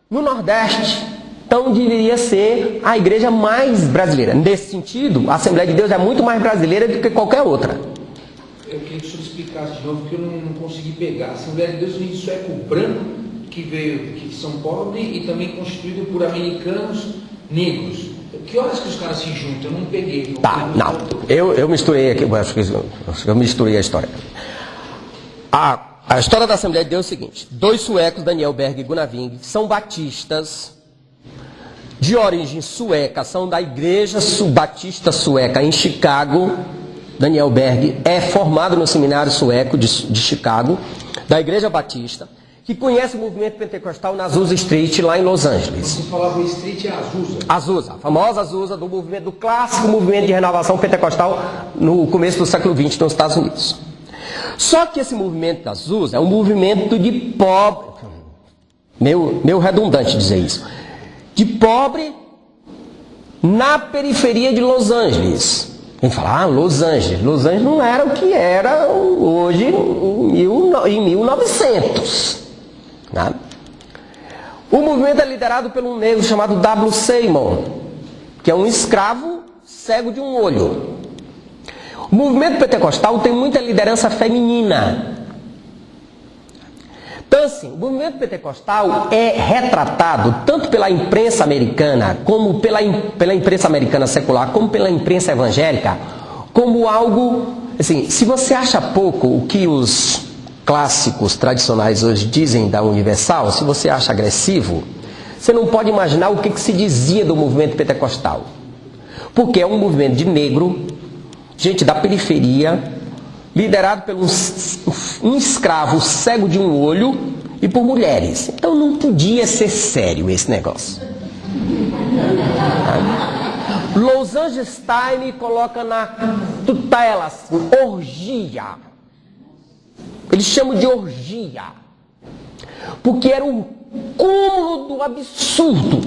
Speaker 1: no Nordeste. Então deveria ser a igreja mais brasileira. Nesse sentido, a Assembleia de Deus é muito mais brasileira do que qualquer outra.
Speaker 2: Eu queria que o senhor explicasse de novo, porque eu não consegui pegar. A Assembleia de Deus vem de sueco branco, que são pobres e também constituído por americanos negros. Que horas que os caras se juntam? Eu não peguei. Eu misturei aqui, acho que eu misturei a história. A história da Assembleia de Deus é o seguinte: dois suecos, Daniel Berg e Gunnar Wing, são batistas de origem sueca, são da igreja batista sueca em Chicago. Daniel Berg é formado no seminário sueco de Chicago, da igreja batista, que conhece o movimento pentecostal na Azusa Street, lá em Los Angeles. Você falava Street é Azusa?
Speaker 1: Azusa, a famosa Azusa do clássico movimento de renovação pentecostal no começo do século XX nos Estados Unidos. Só que esse movimento da Azusa é um movimento de pobre, meio redundante dizer isso, de pobre na periferia de Los Angeles. A gente fala, Los Angeles não era o que era hoje em 1900. Né? O movimento é liderado por um negro chamado W. Seymour, que é um escravo cego de um olho. O movimento pentecostal tem muita liderança feminina. Então, assim, o movimento pentecostal é retratado tanto pela imprensa americana, como pela imprensa americana secular, como pela imprensa evangélica, como algo, assim, se você acha pouco o que os clássicos tradicionais hoje dizem da Universal, se você acha agressivo, você não pode imaginar o que se dizia do movimento pentecostal. Porque é um movimento de negro, gente da periferia, liderado por um escravo cego de um olho e por mulheres. Então não podia ser sério esse negócio. Los Angeles Times coloca na tutela assim, orgia. Eles chamam de orgia. Porque era um cúmulo do absurdo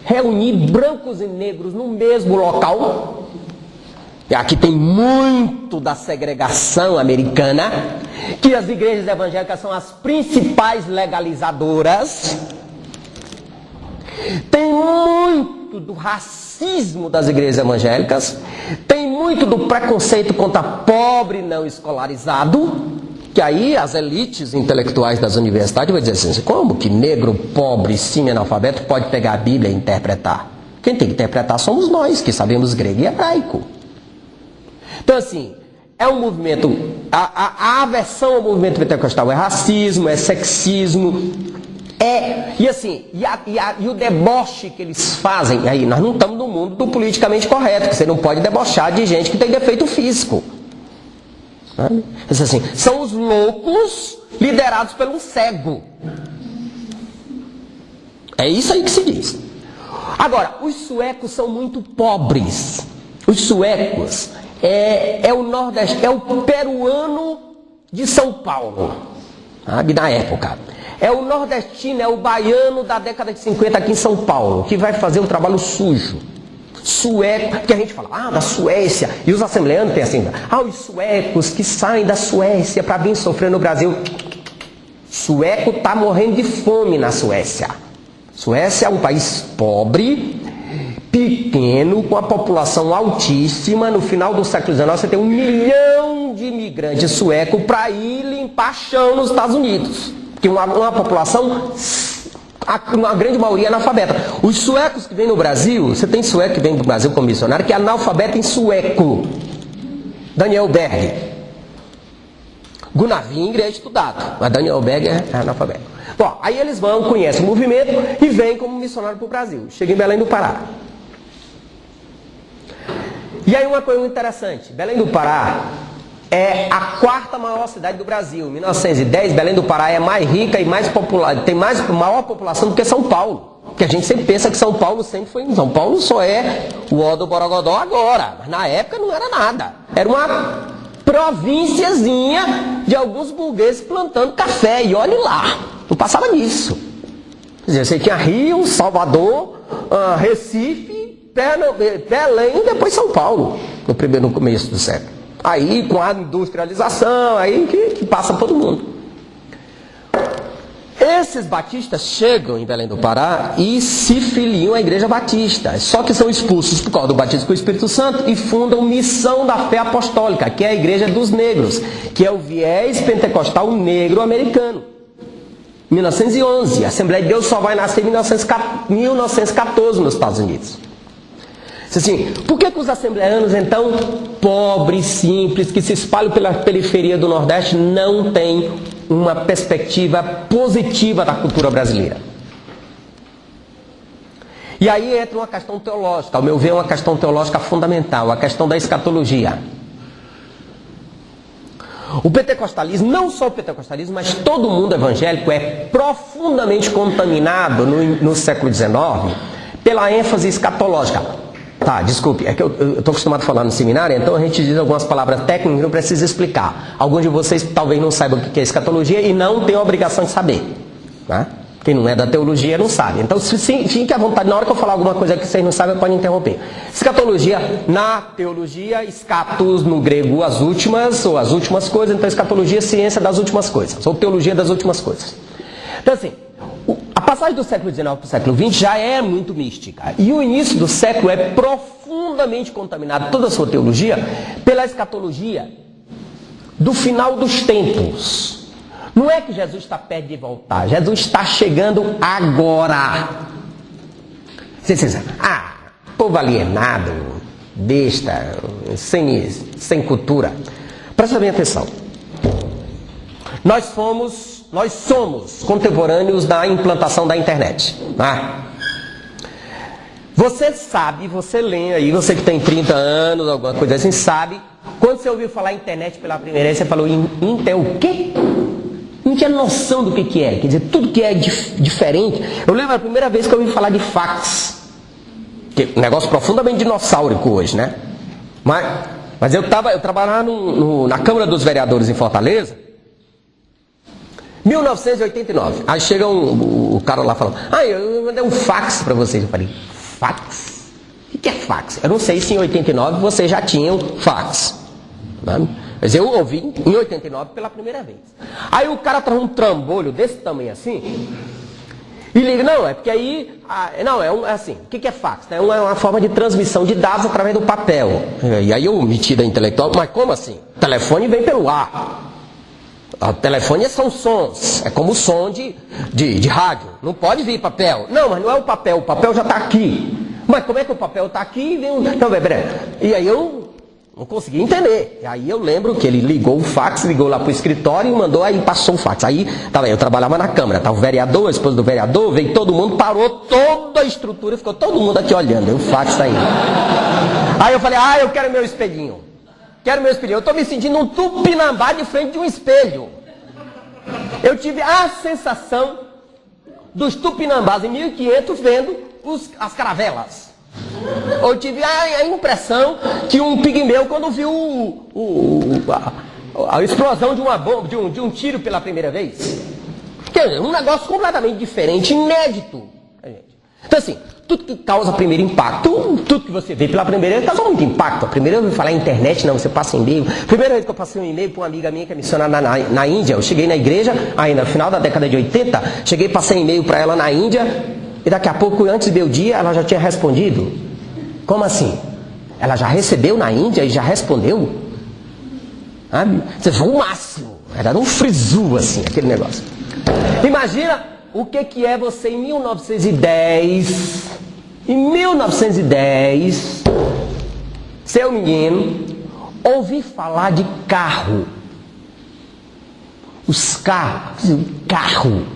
Speaker 1: reunir brancos e negros no mesmo local. E aqui tem muito da segregação americana, que as igrejas evangélicas são as principais legalizadoras. Tem muito do racismo das igrejas evangélicas. Tem muito do preconceito contra pobre não escolarizado.
Speaker 2: Que aí as elites intelectuais das universidades vão dizer assim, como que negro, pobre, semi-analfabeto pode pegar a Bíblia e interpretar? Quem tem que interpretar somos nós, que sabemos grego e hebraico. Então assim, é um movimento, a aversão ao movimento pentecostal é racismo, é sexismo, e o deboche que eles fazem, aí nós não estamos no mundo do politicamente correto, que você não pode debochar de gente que tem defeito físico. Assim, são os loucos liderados por um cego. É isso aí que se diz. Agora, os suecos são muito pobres. Os suecos é o nordeste, é o peruano de São Paulo, sabe, na época. É o nordestino, é o baiano da década de 50 aqui em São Paulo, que vai fazer o trabalho sujo. Sueco, que a gente fala, da Suécia, e os assembleanos têm assim, os suecos que saem da Suécia para vir sofrer no Brasil. Sueco está morrendo de fome na Suécia. Suécia é um país pobre, pequeno, com a população altíssima. No final do século XIX você tem 1 milhão de imigrantes suecos para ir limpar chão nos Estados Unidos. Porque uma população, uma grande maioria é analfabeta. Os suecos que vêm no Brasil, você tem sueco que vem do Brasil como missionário, que é analfabeta em sueco. Daniel Berg. Gunnar Wingre é estudado, mas Daniel Berg é analfabeto. Bom, aí eles vão, conhecem o movimento e vêm como missionário para o Brasil. Chega em Belém do Pará. E aí uma coisa interessante, Belém do Pará é a 4ª maior cidade do Brasil. Em 1910, Belém do Pará é mais rica e mais popular, tem maior população do que São Paulo. Porque a gente sempre pensa que São Paulo sempre foi... São Paulo só é o ó do Borogodó agora. Mas na época não era nada. Era uma provínciazinha de alguns burgueses plantando café. E olhe lá, não passava disso. Quer dizer, você tinha Rio, Salvador, Recife, Belém e depois São Paulo, no começo do século. Aí com a industrialização, aí que passa todo mundo. Esses batistas chegam em Belém do Pará e se filiam à igreja batista. Só que são expulsos por causa do batismo com o Espírito Santo e fundam Missão da Fé Apostólica, que é a igreja dos negros, que é o viés pentecostal negro americano. 1911, a Assembleia de Deus só vai nascer em 1914 nos Estados Unidos. Assim, por que os assembleanos, então, pobres, simples, que se espalham pela periferia do Nordeste, não têm uma perspectiva positiva da cultura brasileira? E aí entra uma questão teológica, ao meu ver, uma questão teológica fundamental, a questão da escatologia. O pentecostalismo, não só o pentecostalismo, mas todo mundo evangélico é profundamente contaminado no século XIX pela ênfase escatológica. Tá, desculpe, é que eu estou acostumado a falar no seminário, então a gente diz algumas palavras técnicas e não precisa explicar. Alguns de vocês talvez não saibam o que é escatologia e não tem a obrigação de saber. Né? Quem não é da teologia não sabe. Então fique à vontade, na hora que eu falar alguma coisa que vocês não sabem, pode interromper. Escatologia, na teologia, escatos no grego as últimas, ou as últimas coisas, então escatologia é ciência das últimas coisas, ou teologia das últimas coisas. Então assim, a passagem do século XIX para o século XX já é muito mística. E o início do século é profundamente contaminado, toda a sua teologia, pela escatologia do final dos tempos. Não é que Jesus está perto de voltar, Jesus está chegando agora. Você diz, povo alienado, besta, sem cultura. Presta bem atenção. Nós somos contemporâneos da implantação da internet. Você sabe, você lê aí, você que tem 30 anos, alguma coisa assim, sabe, quando você ouviu falar internet pela primeira vez, você falou, o quê? Não tinha noção do que é, quer dizer, tudo que é diferente. Eu lembro a primeira vez que eu ouvi falar de fax, que é um negócio profundamente dinossáurico hoje, né? Mas eu trabalhava na Câmara dos Vereadores em Fortaleza, 1989. Aí chega o cara lá falando, eu mandei um fax para vocês. Eu falei, fax? O que é fax? Eu não sei se em 89 vocês já tinham fax. Né? Mas eu ouvi em 89 pela primeira vez. Aí o cara traz um trambolho desse tamanho assim e liga, é porque aí, é assim, o que é fax? É uma forma de transmissão de dados através do papel. E aí eu meti da intelectual, mas como assim? O telefone vem pelo ar. O telefone são sons, é como o som de rádio. Não pode vir papel. Não, mas não é o papel já está aqui. Mas como é que o papel está aqui e vem um... Não, peraí. E aí eu não consegui entender. E aí eu lembro que ele ligou o fax, ligou lá pro escritório e mandou, aí passou o fax. Aí eu trabalhava na Câmara, tava o vereador, a esposa do vereador, veio todo mundo, parou toda a estrutura, ficou todo mundo aqui olhando, aí o fax tá indo. Aí eu falei, eu quero meu espelhinho. Eu estou me sentindo um tupinambá de frente de um espelho. Eu tive a sensação dos tupinambás em 1500 vendo as caravelas. Eu tive a impressão que um pigmeu quando viu a explosão de uma bomba, de um tiro pela primeira vez. Quer dizer, um negócio completamente diferente, inédito. Então assim, tudo que causa primeiro impacto, tudo que você vê pela primeira vez causa muito impacto. A primeira vez eu falar internet, não, você passa e-mail. Primeira vez que eu passei um e-mail para uma amiga minha que é missionária na Índia, eu cheguei na igreja, aí no final da década de 80, cheguei, passei e-mail para ela na Índia, e daqui a pouco, antes do meu dia, ela já tinha respondido. Como assim? Ela já recebeu na Índia e já respondeu? Sabe? Você foi o máximo. Era um frizu, assim, aquele negócio. Imagina o que é você em 1910, seu menino, ouvir falar de carro. Os carros, carro.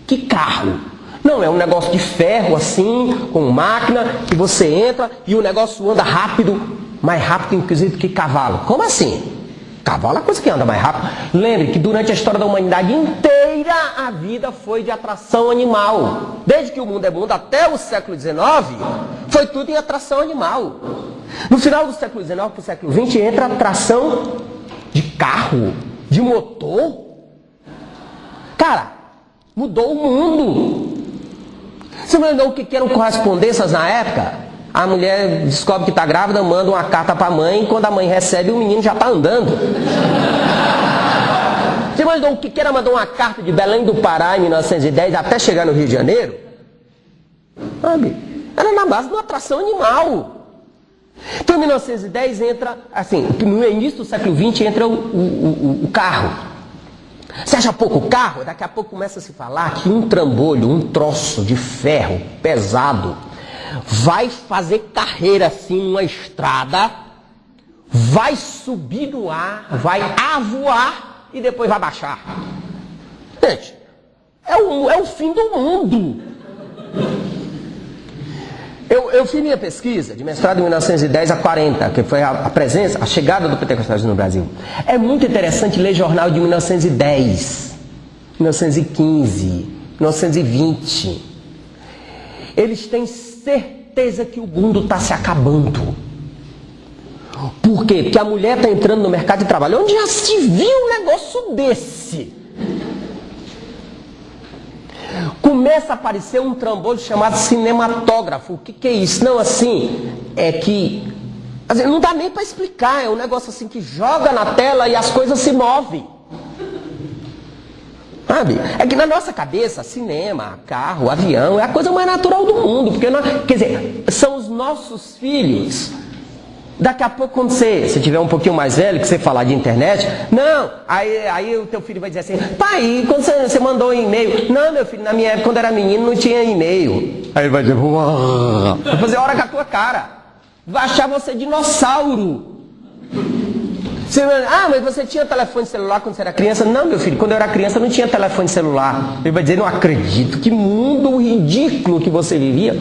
Speaker 2: Que carro? Não, é um negócio de ferro assim, com máquina, que você entra e o negócio anda rápido, mais rápido inclusive que cavalo. Como assim? Cavalo é a coisa que anda mais rápido. Lembre que durante a história da humanidade inteira a vida foi de atração animal. Desde que o mundo é mundo até o século XIX, foi tudo em atração animal. No final do século XIX para o século XX entra a atração de carro, de motor. Cara, mudou o mundo. Você não lembra o que eram correspondências na época? A mulher descobre que está grávida, manda uma carta para a mãe, e quando a mãe recebe, o menino já está andando. Você mandou o que era mandar uma carta de Belém do Pará em 1910 até chegar no Rio de Janeiro? Sabe? Era na base de uma atração animal. Então, em 1910 entra, assim, no início do século XX entra o carro. Você acha pouco o carro? Daqui a pouco começa a se falar que um trambolho, um troço de ferro pesado, vai fazer carreira assim numa estrada, vai subir no ar, vai avoar e depois vai baixar. Gente, é o fim do mundo. Eu fiz minha pesquisa de mestrado em 1910 a 40, que foi a chegada do pentecostalismo no Brasil. É muito interessante ler jornal de 1910, 1915, 1920. Eles têm certeza que o mundo está se acabando. Por quê? Porque a mulher está entrando no mercado de trabalho. Onde já se viu um negócio desse? Começa a aparecer um trambolho chamado cinematógrafo. O que é isso? Não, assim, é que... Assim, não dá nem para explicar. É um negócio assim que joga na tela e as coisas se movem. Sabe? É que na nossa cabeça, cinema, carro, avião, é a coisa mais natural do mundo. Porque quer dizer, são os nossos filhos. Daqui a pouco, quando você tiver um pouquinho mais velho, que você falar de internet, não, aí o teu filho vai dizer assim, pai, quando você mandou um e-mail? Não, meu filho, na minha época, quando era menino, não tinha e-mail. Aí ele vai dizer, uau, vai fazer hora com a tua cara. Vai achar você dinossauro. Mas você tinha telefone celular quando você era criança? Não, meu filho, quando eu era criança não tinha telefone celular. Ele vai dizer, não acredito, que mundo ridículo que você vivia.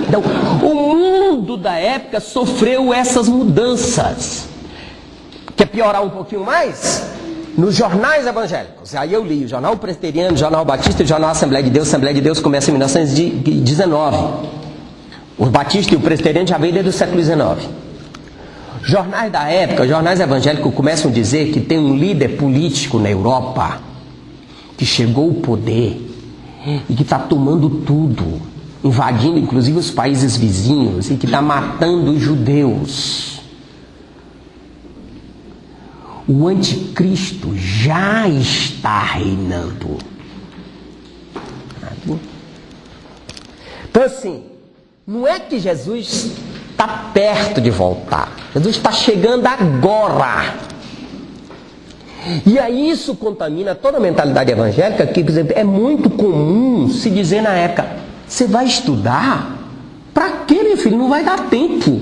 Speaker 2: Então, o mundo da época sofreu essas mudanças. Quer piorar um pouquinho mais? Nos jornais evangélicos. Aí eu li o Jornal Presbiteriano, o Jornal Batista e o Jornal Assembleia de Deus. A Assembleia de Deus começa em 1919. O Batista e o Presbiteriano já veio desde o século XIX. Jornais da época, jornais evangélicos começam a dizer que tem um líder político na Europa que chegou ao poder e que está tomando tudo, invadindo inclusive os países vizinhos e que está matando os judeus. O anticristo já está reinando. Então assim, não é que Jesus está perto de voltar. Jesus está chegando agora.
Speaker 1: E aí isso contamina toda a mentalidade evangélica, que, por exemplo, é muito comum se dizer na época, você vai estudar? Pra quê, meu filho? Não vai dar tempo.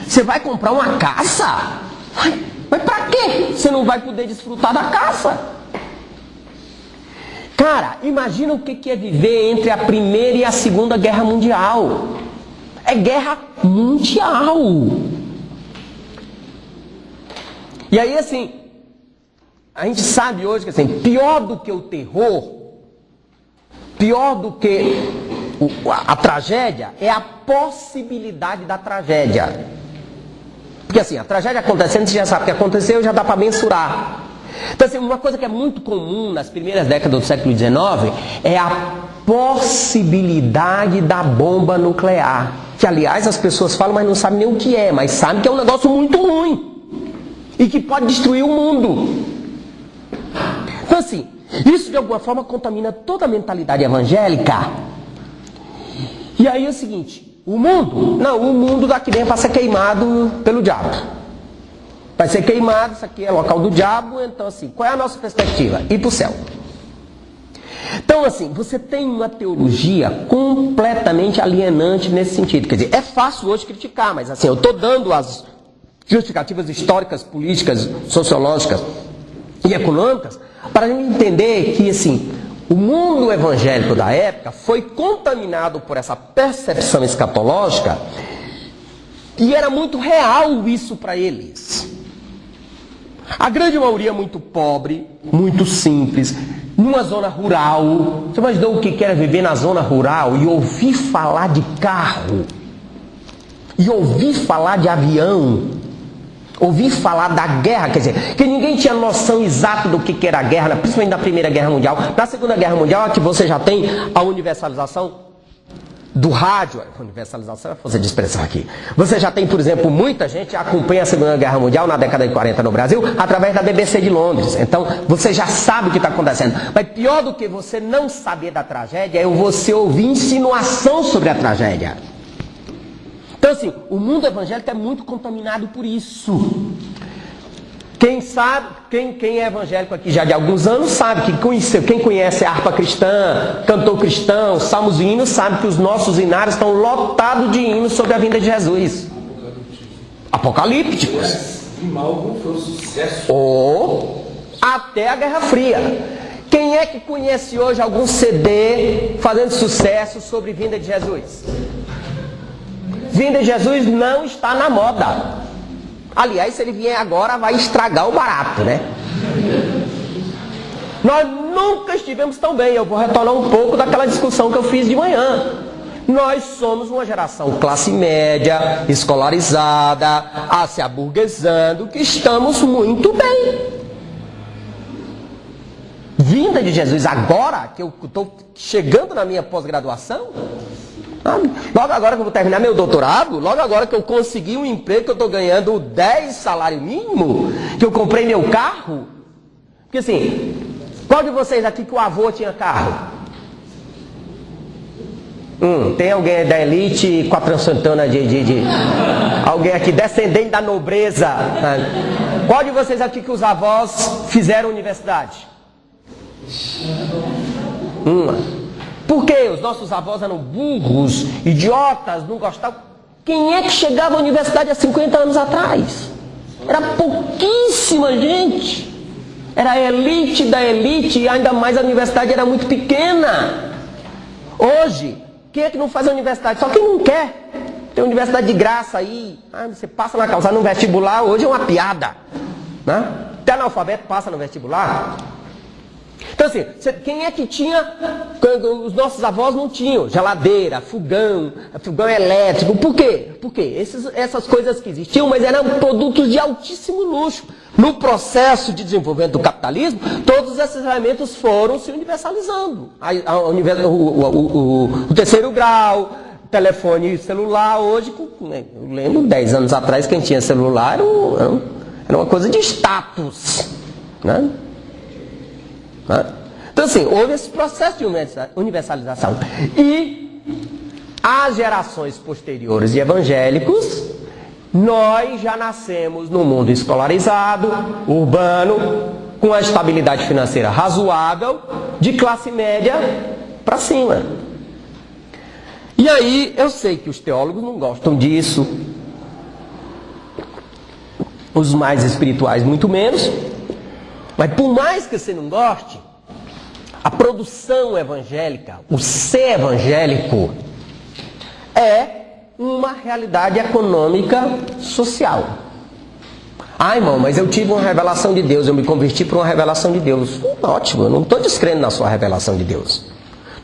Speaker 1: Você vai comprar uma casa? Mas pra quê? Você não vai poder desfrutar da casa. Cara, imagina o que é viver entre a Primeira e a Segunda Guerra Mundial. É guerra mundial. E aí, assim, a gente sabe hoje que, assim, pior do que o terror, pior do que a tragédia, é a possibilidade da tragédia. Porque, assim, a tragédia acontecendo, você já sabe o que aconteceu, já dá para mensurar. Então, assim, uma coisa que é muito comum nas primeiras décadas do século XIX é a possibilidade da bomba nuclear. Que, aliás, as pessoas falam, mas não sabem nem o que é, mas sabem que é um negócio muito ruim. E que pode destruir o mundo. Então, assim, isso de alguma forma contamina toda a mentalidade evangélica. E aí é o seguinte, o mundo daqui dentro vai ser queimado pelo diabo. Vai ser queimado, isso aqui é local do diabo, então assim, qual é a nossa perspectiva? Ir para o céu. Então, assim, você tem uma teologia completamente alienante nesse sentido. Quer dizer, é fácil hoje criticar, mas assim, eu estou dando as justificativas históricas, políticas, sociológicas e econômicas para a gente entender que, assim, o mundo evangélico da época foi contaminado por essa percepção escatológica e era muito real isso para eles. A grande maioria muito pobre, muito simples, numa zona rural. Você imaginou o que era viver na zona rural e ouvir falar de carro? E ouvir falar de avião? Ouvir falar da guerra, quer dizer, que ninguém tinha noção exata do que era a guerra, principalmente na Primeira Guerra Mundial. Na Segunda Guerra Mundial é que você já tem a universalização do rádio. Universalização é a força de expressão aqui. Você já tem, por exemplo, muita gente acompanha a Segunda Guerra Mundial na década de 40 no Brasil, através da BBC de Londres. Então, você já sabe o que está acontecendo. Mas pior do que você não saber da tragédia é você ouvir insinuação sobre a tragédia. Então, assim, o mundo evangélico é muito contaminado por isso. Quem sabe, quem é evangélico aqui já de alguns anos sabe que quem conhece a harpa cristã, cantor cristão, salmos e hinos, sabe que os nossos hinários estão lotados de hinos sobre a vinda de Jesus. Apocalípticos. Ou até a Guerra Fria. Quem é que conhece hoje algum CD fazendo sucesso sobre vinda de Jesus? Vinda de Jesus não está na moda. Aliás, se ele vier agora, vai estragar o barato, né? Nós nunca estivemos tão bem. Eu vou retornar um pouco daquela discussão que eu fiz de manhã. Nós somos uma geração classe média, escolarizada, se aburguesando, que estamos muito bem. Vinda de Jesus agora, que eu estou chegando na minha pós-graduação, logo agora que eu vou terminar meu doutorado, logo agora que eu consegui um emprego, que eu estou ganhando 10 salário mínimo, que eu comprei meu carro. Porque assim, qual de vocês aqui que o avô tinha carro? Tem alguém da elite com a transcendentana alguém aqui descendente da nobreza? Qual de vocês aqui que os avós fizeram universidade? Por quê? Os nossos avós eram burros, idiotas, não gostavam. Quem é que chegava à universidade há 50 anos atrás? Era pouquíssima gente. Era a elite da elite e ainda mais a universidade era muito pequena. Hoje, quem é que não faz a universidade? Só quem não quer. Tem universidade de graça aí. Você passa na calçada no vestibular, hoje é uma piada. Né? Até analfabeto passa no vestibular. Então assim, quem é que tinha, os nossos avós não tinham, geladeira, fogão elétrico, por quê? Porque essas coisas que existiam, mas eram produtos de altíssimo luxo. No processo de desenvolvimento do capitalismo, todos esses elementos foram se universalizando. O terceiro grau, telefone celular, hoje, eu lembro, 10 anos atrás, quem tinha celular era uma coisa de status, né? Então assim, houve esse processo de universalização. E as gerações posteriores de evangélicos Nós já nascemos num mundo escolarizado, urbano, com a estabilidade financeira razoável, de classe média para cima. E aí, eu sei que os teólogos não gostam disso, os mais espirituais muito menos, mas por mais que você não goste, a produção evangélica, o ser evangélico, é uma realidade econômica social. Ah, irmão, mas eu tive uma revelação de Deus, eu me converti por uma revelação de Deus. Ótimo, eu não estou descrendo na sua revelação de Deus.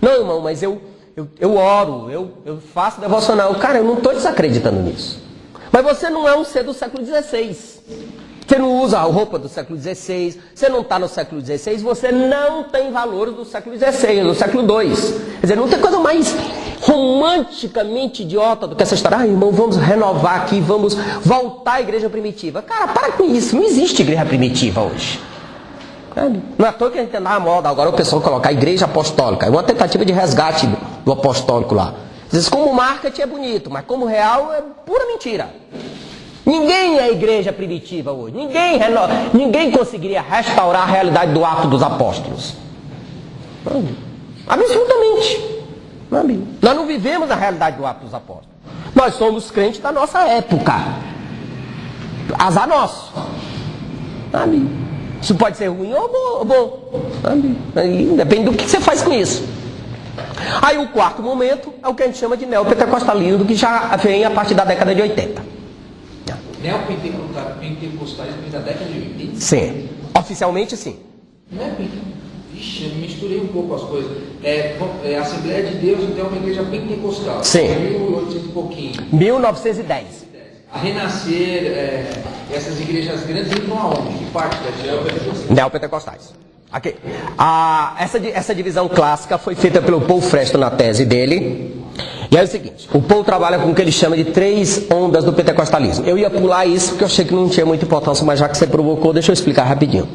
Speaker 1: Não, irmão, mas eu oro, eu faço devocional. Cara, eu não estou desacreditando nisso. Mas você não é um ser do século XVI. Você não usa a roupa do século XVI, você não está no século XVI, você não tem valores do século XVI, do século II. Quer dizer, não tem coisa mais romanticamente idiota do que essa história. Ah, irmão, vamos renovar aqui, vamos voltar à igreja primitiva. Cara, para com isso, não existe igreja primitiva hoje. Não é à toa que a gente tem na moda agora o pessoal colocar a igreja apostólica. É uma tentativa de resgate do apostólico lá. Às vezes, como marketing é bonito, mas como real é pura mentira. Ninguém é igreja primitiva hoje. Ninguém conseguiria restaurar a realidade do ato dos apóstolos. Absolutamente. Nós não vivemos a realidade do ato dos apóstolos. Nós somos crentes da nossa época. Azar nosso. Isso pode ser ruim ou bom. Depende do que você faz com isso. Aí o quarto momento é o que a gente chama de neopentecostalismo, que já vem a partir da década de 80.
Speaker 3: Neopentecostalismo da década de 80?
Speaker 1: Sim. Oficialmente, sim.
Speaker 3: Não é Vixe, eu misturei um pouco as coisas. Assembleia de Deus, então, é uma igreja pentecostal.
Speaker 1: Sim.
Speaker 3: 1800 e pouquinho.
Speaker 1: 1910.
Speaker 3: A Renascer, essas igrejas grandes entram aonde? Que parte da igreja?
Speaker 1: Neopentecostais. Okay. Essa divisão clássica foi feita pelo Paul Freston na tese dele. E é o seguinte, o Paul trabalha com o que ele chama de 3 ondas do pentecostalismo. Eu ia pular isso porque eu achei que não tinha muita importância, mas já que você provocou, deixa eu explicar rapidinho.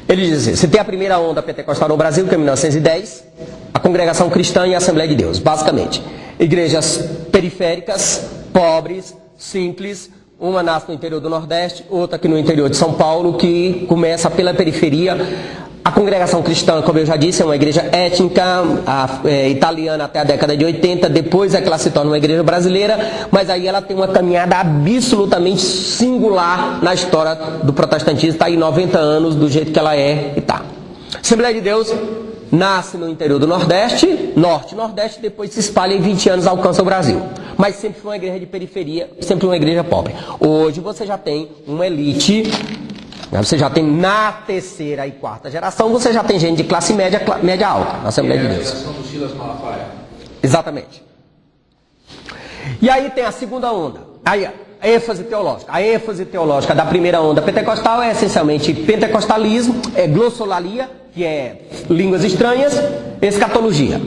Speaker 1: Ele diz assim, você tem a primeira onda pentecostal no Brasil, que é 1910, a Congregação Cristã e a Assembleia de Deus, basicamente. Igrejas periféricas, pobres, simples, uma nasce no interior do Nordeste, outra aqui no interior de São Paulo, que começa pela periferia. A Congregação Cristã, como eu já disse, é uma igreja étnica, italiana até a década de 80, depois é que ela se torna uma igreja brasileira, mas aí ela tem uma caminhada absolutamente singular na história do protestantismo, está aí 90 anos do jeito que ela é e tá. Assembleia de Deus nasce no interior do Nordeste, Norte e Nordeste, depois se espalha em 20 anos, alcança o Brasil. Mas sempre foi uma igreja de periferia, sempre uma igreja pobre. Hoje você já tem uma elite. Você já tem na terceira e quarta geração, você já tem gente de classe média, média alta, na Assembleia de Deus.
Speaker 3: A geração do Silas Malafaia.
Speaker 1: Exatamente. E aí tem a segunda onda. Aí, a ênfase teológica. A ênfase teológica da primeira onda pentecostal é essencialmente pentecostalismo, glossolalia, que é línguas estranhas, escatologia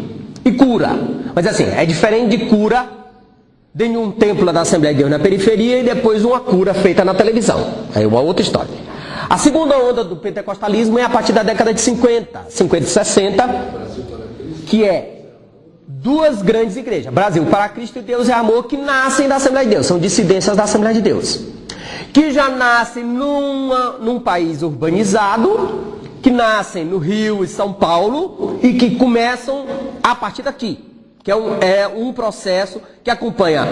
Speaker 1: e cura. Mas assim, é diferente de cura de um templo da Assembleia de Deus na periferia e depois uma cura feita na televisão. Aí uma outra história. A segunda onda do pentecostalismo é a partir da década de 50 e 60, que é 2 grandes igrejas, Brasil para Cristo e Deus é Amor, que nascem da Assembleia de Deus, são dissidências da Assembleia de Deus, que já nascem num país urbanizado, que nascem no Rio e São Paulo e que começam a partir daqui. Que é um processo que acompanha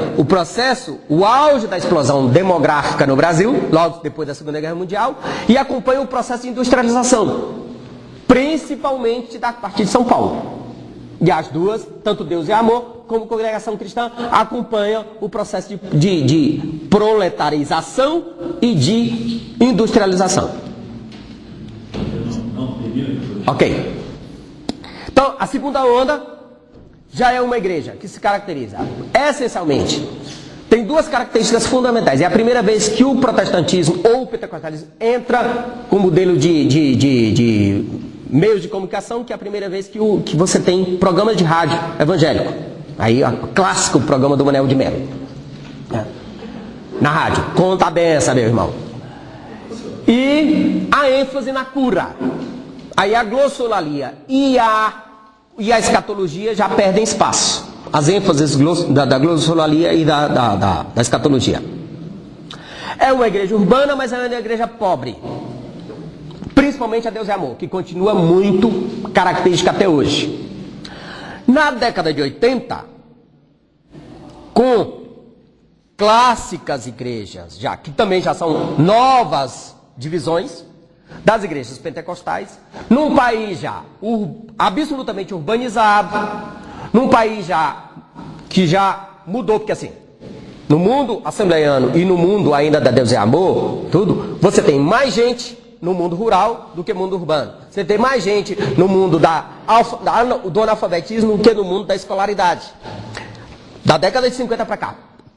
Speaker 1: o auge da explosão demográfica no Brasil, logo depois da Segunda Guerra Mundial, e acompanha o processo de industrialização, principalmente a partir de São Paulo. E as duas, tanto Deus e Amor, como Congregação Cristã, acompanham o processo de proletarização e de industrialização. Ok. Então, a segunda onda já é uma igreja que se caracteriza, essencialmente, tem 2 características fundamentais. É a primeira vez que o protestantismo ou o pentecostalismo entra com modelo de meios de comunicação, que é a primeira vez que você tem programas de rádio evangélico. Aí, o clássico programa do Manuel de Melo. Na rádio, conta a benção, meu irmão. E a ênfase na cura. Aí a glossolalia e a escatologia já perdem espaço. As ênfases da glossolalia e da escatologia.
Speaker 2: É uma igreja urbana, mas é uma igreja pobre. Principalmente a Deus é Amor, que continua muito característica até hoje. Na década de 80, com clássicas igrejas, que também já são novas divisões das igrejas pentecostais, num país já absolutamente urbanizado, num país que já mudou, porque assim, no mundo assembleiano e no mundo ainda da Deus é Amor, tudo, você tem mais gente no mundo rural do que no mundo urbano. Você tem mais gente no mundo do analfabetismo do que no mundo da escolaridade. Da década de 50 para cá.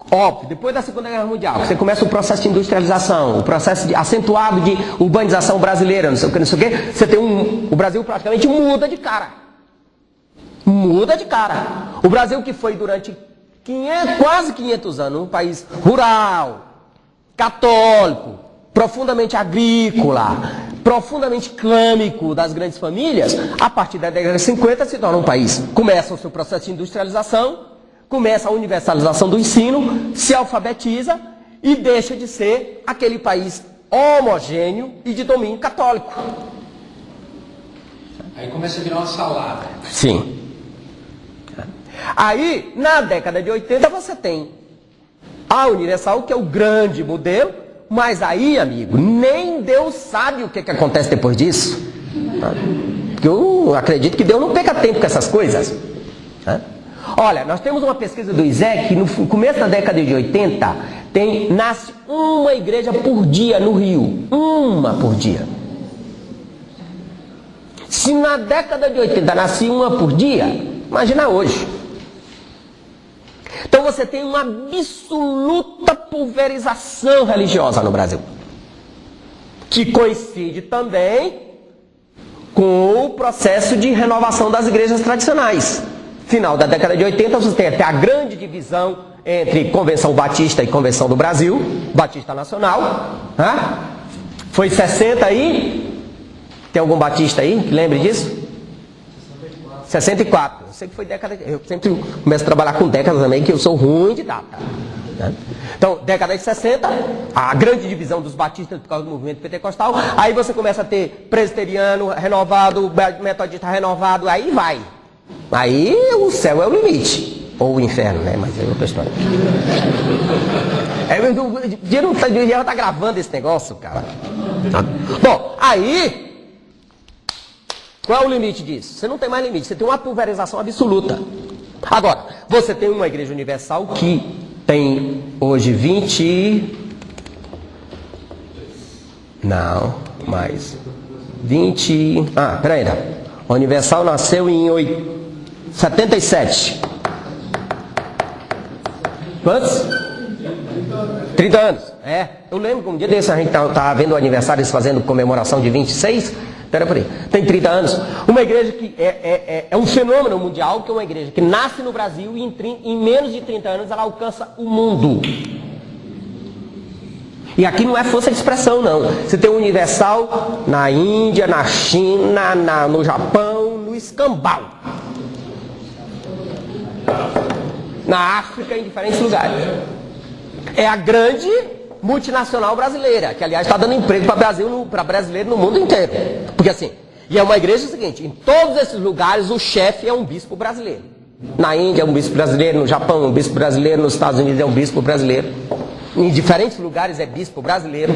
Speaker 2: Óbvio, depois da Segunda Guerra Mundial, você começa o processo de industrialização, o processo acentuado de urbanização brasileira, não sei o que, você tem o Brasil praticamente muda de cara. Muda de cara. O Brasil que foi durante quase 500 anos um país rural, católico, profundamente agrícola, profundamente clânico das grandes famílias, a partir da década de 50 se torna um país. Começa o seu processo de industrialização, começa a universalização do ensino, se alfabetiza e deixa de ser aquele país homogêneo e de domínio católico.
Speaker 3: Aí começa a virar uma salada.
Speaker 2: Sim. Aí, na década de 80, você tem a Universal, que é o grande modelo, mas aí, amigo, nem Deus sabe o que acontece depois disso. Porque eu acredito que Deus não perca tempo com essas coisas. Olha, nós temos uma pesquisa do ISEC que no começo da década de 80 nasce uma igreja por dia no Rio. Uma por dia. Se na década de 80 nascia uma por dia, imagina hoje. Então você tem uma absoluta pulverização religiosa no Brasil. Que coincide também com o processo de renovação das igrejas tradicionais. Final da década de 80, você tem até a grande divisão entre Convenção Batista e Convenção do Brasil, Batista Nacional. Foi 60 aí? Tem algum batista aí que lembre disso? 64. Eu sei que foi década. Eu sempre começo a trabalhar com décadas também, que eu sou ruim de data. Então, década de 60, a grande divisão dos batistas por causa do movimento pentecostal. Aí você começa a ter presbiteriano renovado, metodista renovado, aí vai. Aí o céu é o limite. Ou o inferno, né? Mas é outra história. Eu devia estar gravando esse negócio, cara. Bom, aí... Qual é o limite disso? Você não tem mais limite, você tem uma pulverização absoluta. Agora, você tem uma igreja universal que tem hoje 20... Não, mais... 20... peraí. A Universal nasceu em 77. Quantos? 30 anos. Eu lembro que um dia desse a gente estava vendo o aniversário, eles fazendo comemoração de 26... Tem 30 anos. Uma igreja que é um fenômeno mundial, que é uma igreja que nasce no Brasil e em menos de 30 anos ela alcança o mundo. E aqui não é força de expressão, não. Você tem um universal na Índia, na China, no Japão, no escambau. Na África, em diferentes lugares. É a grande multinacional brasileira, que aliás está dando emprego para brasileiro no mundo inteiro. Porque assim, e é uma igreja seguinte, em todos esses lugares o chefe é um bispo brasileiro. Na Índia é um bispo brasileiro, no Japão é um bispo brasileiro, nos Estados Unidos é um bispo brasileiro. Em diferentes lugares é bispo brasileiro.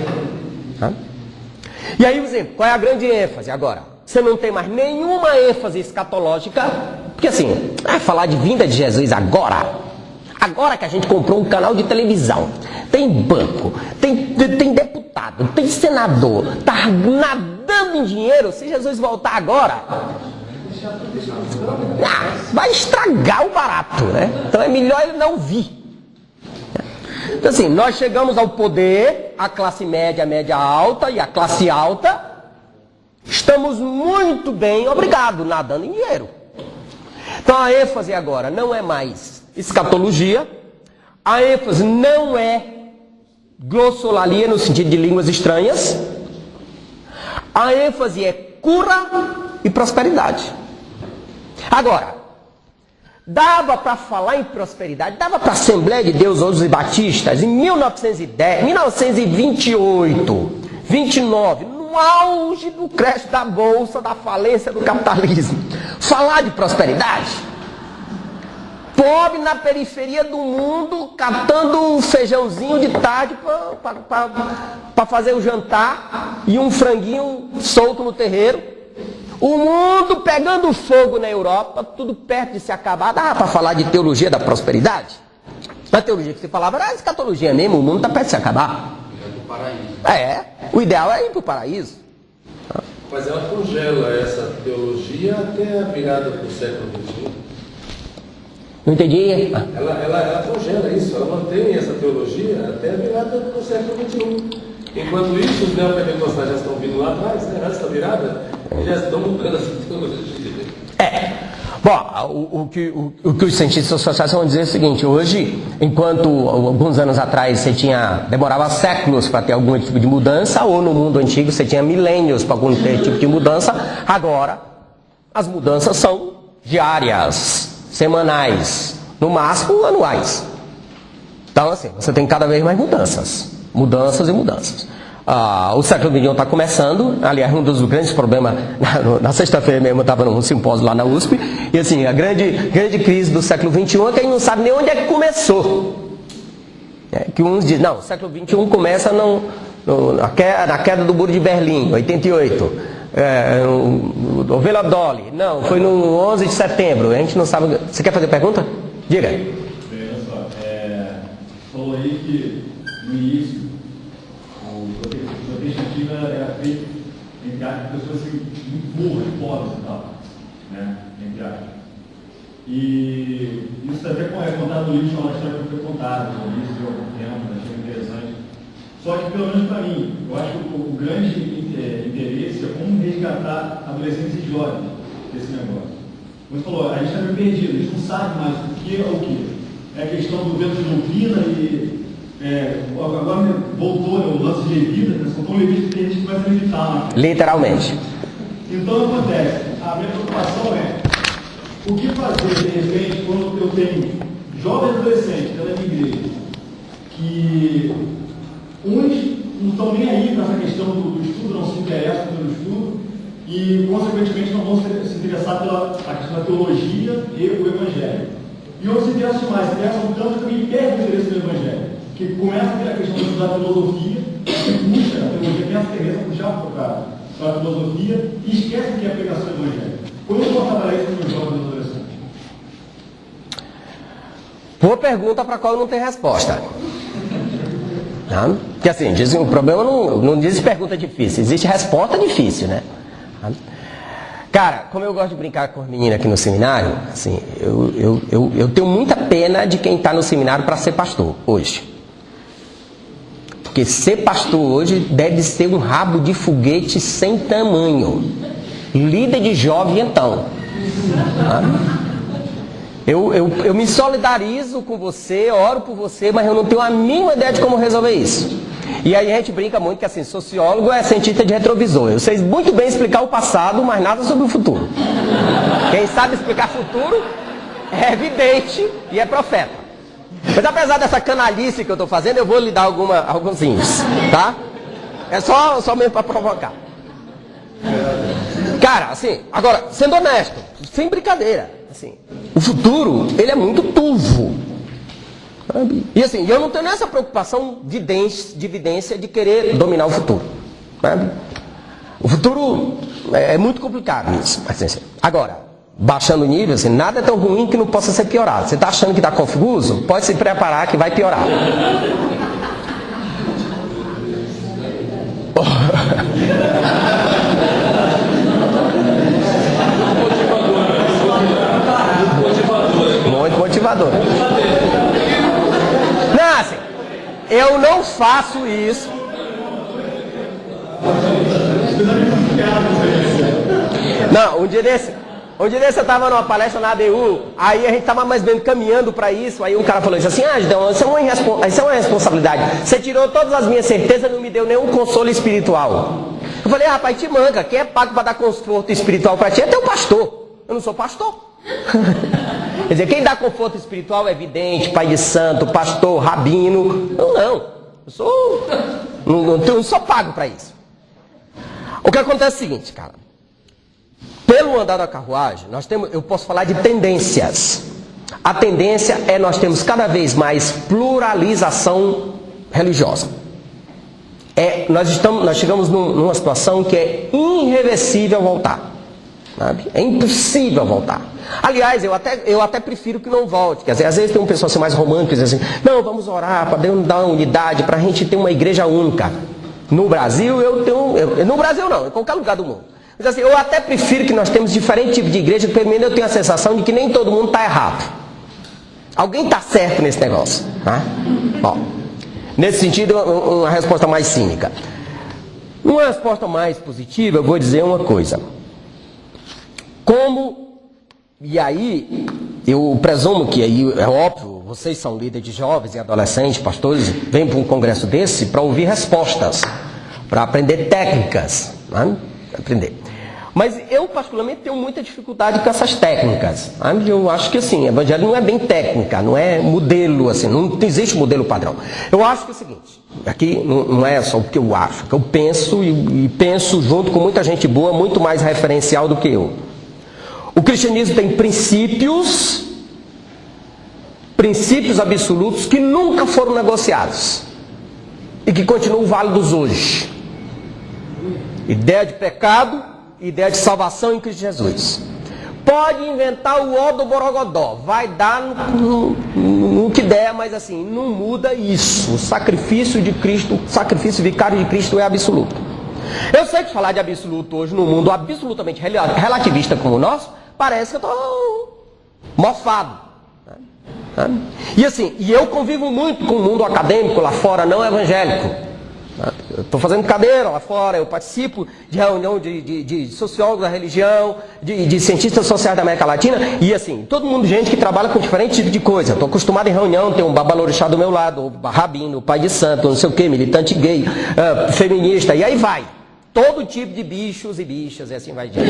Speaker 2: E aí, por exemplo, qual é a grande ênfase agora? Você não tem mais nenhuma ênfase escatológica, porque assim, falar de vinda de Jesus agora que a gente comprou um canal de televisão, tem banco, tem deputado, tem senador, tá nadando em dinheiro, se Jesus voltar agora, vai estragar o barato, né? Então é melhor ele não vir. Então assim, nós chegamos ao poder, a classe média, média alta e a classe alta, estamos muito bem, obrigado, nadando em dinheiro. Então a ênfase agora não é mais escatologia, a ênfase não é glossolalia no sentido de línguas estranhas, a ênfase é cura e prosperidade. Agora,
Speaker 1: Dava para falar em prosperidade, dava para a Assembleia de Deus, Ouros e Batistas, em 1910, 1928, 29, no auge do crash da Bolsa, da falência do capitalismo, falar de prosperidade. Pobre na periferia do mundo, catando um feijãozinho de tarde para fazer o jantar e um franguinho solto no terreiro. O mundo pegando fogo na Europa, tudo perto de se acabar. Dá para falar de teologia da prosperidade? A teologia que se falava era a escatologia mesmo, o mundo está perto de se acabar. O ideal é ir para o paraíso.
Speaker 4: Mas ela congela essa teologia até a virada do século XXI.
Speaker 1: Não entendi?
Speaker 4: Ela congela isso, ela mantém essa teologia até a virada do século XXI. Enquanto isso, os neopentecostais já estão vindo lá atrás, né? Antes da virada, eles já estão mudando essa teologia.
Speaker 1: Bom, o que os cientistas sociais vão dizer é o seguinte: hoje, enquanto alguns anos atrás você demorava séculos para ter algum tipo de mudança, ou no mundo antigo você tinha milênios para algum tipo de mudança, agora as mudanças são diárias, semanais, no máximo anuais. Então, assim, você tem cada vez mais mudanças e mudanças. O século XXI está começando. Aliás, um dos grandes problemas, na sexta-feira mesmo eu estava num simpósio lá na USP, e assim, a grande crise do século XXI é que a gente não sabe nem onde é que começou. Que uns dizem, não, o século XXI começa na queda do Muro de Berlim, 88. O Vila Dolly, não, foi no 11 de setembro, a gente não sabe. Você quer fazer pergunta? Diga.
Speaker 5: Olha só, falou aí que no início a tentativa era feita entre aspas, pessoas assim, muito burras, pobres e tal, né? Entre aspas. E isso até é contado no livro, é uma história que foi contada no início de algum tempo, achei interessante. Só que, pelo menos para mim, eu acho que o grande interesse é como resgatar adolescentes e jovens desse negócio. Como você falou, a gente está meio perdido, a gente não sabe mais o que é o que. É a questão do vento de doutrina e agora voltou o lance de levita, são tão levitas que a gente começa a levitar.
Speaker 1: Literalmente.
Speaker 5: Então acontece, a minha preocupação é o que fazer, de repente, quando eu tenho jovens adolescentes dentro da minha igreja, que uns não estão nem aí para essa questão do estudo, não se interessam pelo estudo e, consequentemente, não vão se interessar pela questão da teologia e o evangelho. E outros se interessam mais, se interessam tanto que perdem o interesse pelo evangelho. Que começa a ter a questão de estudar filosofia, que puxa a teologia, tem a tendência a puxar para a filosofia e esquece que é a pregação do evangelho. Como eu vou trabalhar isso com os jovens e adolescentes?
Speaker 1: Boa pergunta para a qual não tem resposta. Porque assim, dizem, o problema não diz pergunta difícil, existe resposta difícil, né? Cara, como eu gosto de brincar com as meninas aqui no seminário, assim, eu tenho muita pena de quem está no seminário para ser pastor hoje. Porque ser pastor hoje deve ser um rabo de foguete sem tamanho. Líder de jovem, então. Eu me solidarizo com você, oro por você, mas eu não tenho a mínima ideia de como resolver isso. E aí a gente brinca muito que assim, sociólogo é cientista de retrovisor. Eu sei muito bem explicar o passado, mas nada sobre o futuro. Quem sabe explicar futuro é evidente e é profeta. Mas apesar dessa canalice que eu estou fazendo, eu vou lhe dar alguns índices, tá? É só mesmo para provocar. Cara, assim, agora, sendo honesto, sem brincadeira, assim, o futuro, ele é muito turvo. Sabe? E assim, eu não tenho essa preocupação de evidência de querer dominar o futuro. Sabe? O futuro é muito complicado isso. Assim, agora, baixando o nível, assim, nada é tão ruim que não possa ser piorado. Você está achando que está confuso? Pode se preparar que vai piorar. Muito motivador. Não, assim, eu não faço isso. Não, um dia desse eu estava numa palestra na ADU, aí a gente estava mais ou menos caminhando para isso, aí um cara falou assim, Gidão, isso é uma responsabilidade. Você tirou todas as minhas certezas e não me deu nenhum consolo espiritual. Eu falei, rapaz, te manca, quem é pago para dar conforto espiritual para ti é teu pastor. Eu não sou pastor.
Speaker 2: Quer dizer, quem dá conforto espiritual é vidente, pai de santo, pastor, rabino. Não. Eu não sou pago para isso. O que acontece é o seguinte, cara. Pelo andar da carruagem, eu posso falar de tendências. A tendência é nós temos cada vez mais pluralização religiosa. Nós chegamos numa situação que é irreversível voltar. Sabe? É impossível voltar. Aliás, eu até prefiro que não volte. Quer dizer, às vezes tem um pessoal assim, mais romântico que diz assim, não, vamos orar para Deus dar uma unidade, para a gente ter uma igreja única. No Brasil, no Brasil não, em qualquer lugar do mundo. Mas assim, eu até prefiro que nós temos diferentes tipos de igreja, pelo menos eu tenho a sensação de que nem todo mundo está errado. Alguém está certo nesse negócio. Tá? Bom, nesse sentido, uma resposta mais cínica. Uma resposta mais positiva, eu vou dizer uma coisa. E aí, eu presumo que aí, é óbvio, vocês são líderes de jovens e adolescentes, pastores, vêm para um congresso desse para ouvir respostas, para aprender técnicas, né? Aprender. Mas eu, particularmente, tenho muita dificuldade com essas técnicas. Né? Eu acho que, assim, evangelho não é bem técnica, não é modelo, assim, não existe modelo padrão. Eu acho que é o seguinte, aqui não é só o que eu acho, que eu penso e penso junto com muita gente boa, muito mais referencial do que eu. O cristianismo tem princípios absolutos que nunca foram negociados e que continuam válidos hoje. Ideia de pecado, ideia de salvação em Cristo Jesus. Pode inventar o ó do borogodó, vai dar no que der, mas assim, não muda isso. O sacrifício de Cristo, o sacrifício vicário de Cristo é absoluto. Eu sei que falar de absoluto hoje, num mundo absolutamente relativista como o nosso, parece que eu estou mofado. E assim, eu convivo muito com o mundo acadêmico lá fora, não evangélico. Eu estou fazendo cadeira lá fora, eu participo de reunião de sociólogos da religião, de cientistas sociais da América Latina, e assim, todo mundo, gente que trabalha com diferentes tipos de coisa. Estou acostumado em reunião, tem um babalorixá do meu lado, rabino, pai de santo, não sei o que, militante gay, feminista, e aí vai. Todo tipo de bichos e bichas, e assim vai diante.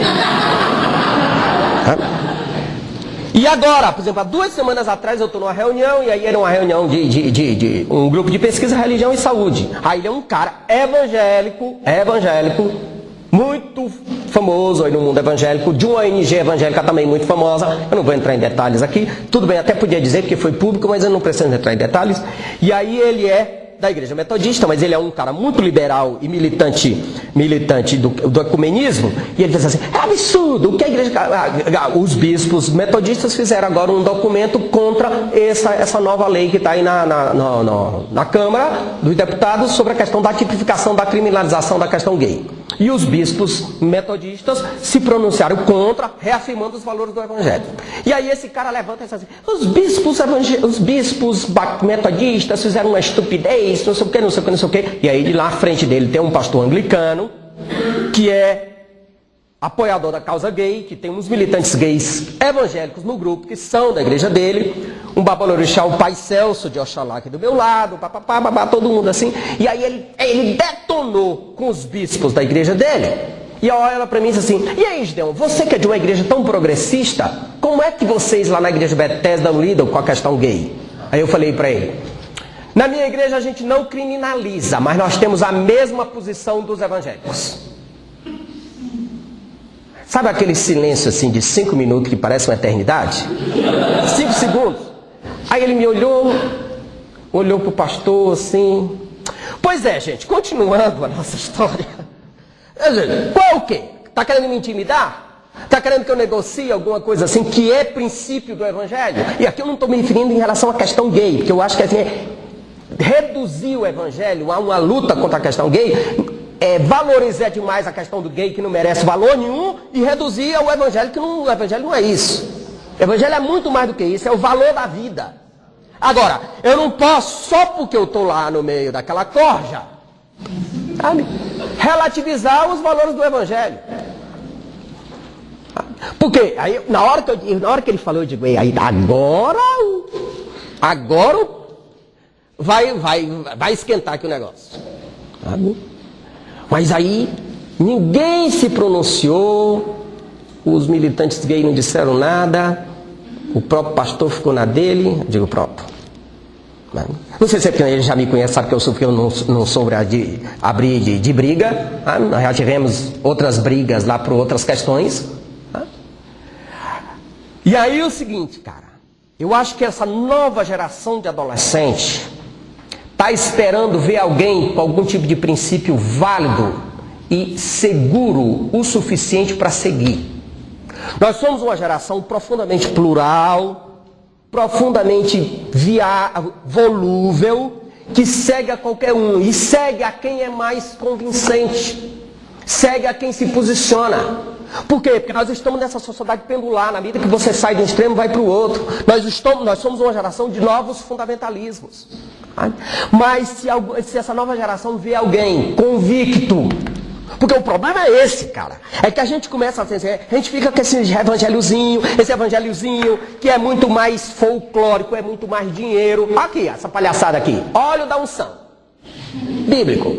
Speaker 2: E agora, por exemplo, há 2 semanas atrás eu estou numa reunião, e aí era uma reunião de um grupo de pesquisa, religião e saúde. Aí ele é um cara evangélico, muito famoso aí no mundo evangélico, de uma ONG evangélica também muito famosa. Eu não vou entrar em detalhes aqui, tudo bem, até podia dizer porque foi público, mas eu não preciso entrar em detalhes. E aí ele é da igreja metodista, mas ele é um cara muito liberal e militante do ecumenismo, e ele diz assim, é absurdo, o que a igreja... Os bispos metodistas fizeram agora um documento contra essa nova lei que está aí na Câmara dos Deputados sobre a questão da tipificação, da criminalização da questão gay. E os bispos metodistas se pronunciaram contra, reafirmando os valores do evangelho. E aí esse cara levanta e diz assim, os bispos metodistas fizeram uma estupidez, não sei o que. E aí de lá à frente dele tem um pastor anglicano, que é apoiador da causa gay, que tem uns militantes gays evangélicos no grupo, que são da igreja dele, um babalorixá, o pai Celso de Oxalá aqui do meu lado, todo mundo assim. E aí ele detonou com os bispos da igreja dele, e olha para mim e diz assim, e aí Gideon, você que é de uma igreja tão progressista, como é que vocês lá na igreja Bethesda lidam com a questão gay? Aí eu falei para ele, na minha igreja a gente não criminaliza, mas nós temos a mesma posição dos evangélicos. Sabe aquele silêncio assim de 5 minutos que parece uma eternidade? 5 segundos. Aí ele me olhou para o pastor assim. Pois é, gente, continuando a nossa história. Qual é o quê? Está querendo me intimidar? Está querendo que eu negocie alguma coisa assim que é princípio do evangelho? E aqui eu não estou me referindo em relação à questão gay, porque eu acho que assim, reduzir o evangelho a uma luta contra a questão gay... valorizar demais a questão do gay que não merece valor nenhum e reduzir o evangelho que o evangelho não é isso. O evangelho é muito mais do que isso, é o valor da vida. Agora, eu não posso, só porque eu estou lá no meio daquela corja, sabe, relativizar os valores do evangelho. Porque aí, na hora que ele falou, eu digo, aí agora vai esquentar aqui o negócio. Sabe? Mas aí ninguém se pronunciou, os militantes gays não disseram nada, o próprio pastor ficou na dele, eu digo próprio. Não sei se é porque ele já me conhece, sabe que eu não sou abrir de briga. Nós já tivemos outras brigas lá por outras questões. E aí o seguinte, cara, eu acho que essa nova geração de adolescente está esperando ver alguém com algum tipo de princípio válido e seguro o suficiente para seguir. Nós somos uma geração profundamente plural, profundamente volúvel, que segue a qualquer um e segue a quem é mais convincente, segue a quem se posiciona. Por quê? Porque nós estamos nessa sociedade pendular, na medida que você sai de um extremo vai para o outro. Nós somos uma geração de novos fundamentalismos. Mas se essa nova geração vê alguém convicto, porque o problema é esse, cara. É que a gente começa a gente fica com esse evangelhozinho que é muito mais folclórico, é muito mais dinheiro. Aqui, essa palhaçada aqui. Óleo da unção. Bíblico.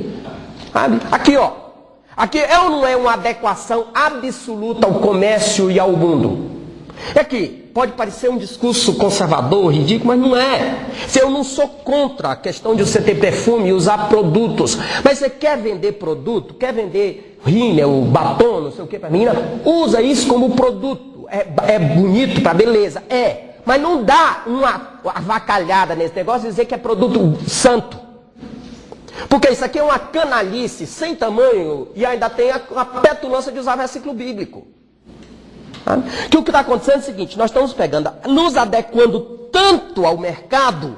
Speaker 2: Sabe? Aqui, ó. Aqui é ou não é uma adequação absoluta ao comércio e ao mundo? É que pode parecer um discurso conservador, ridículo, mas não é. Eu não sou contra a questão de você ter perfume e usar produtos. Mas você quer vender produto, quer vender rímel, batom, não sei o que para menina, usa isso como produto. É bonito para beleza, mas não dá uma avacalhada nesse negócio e dizer que é produto santo. Porque isso aqui é uma canalice sem tamanho e ainda tem a petulância de usar versículo bíblico. Que o que está acontecendo é o seguinte, nós estamos nos adequando tanto ao mercado,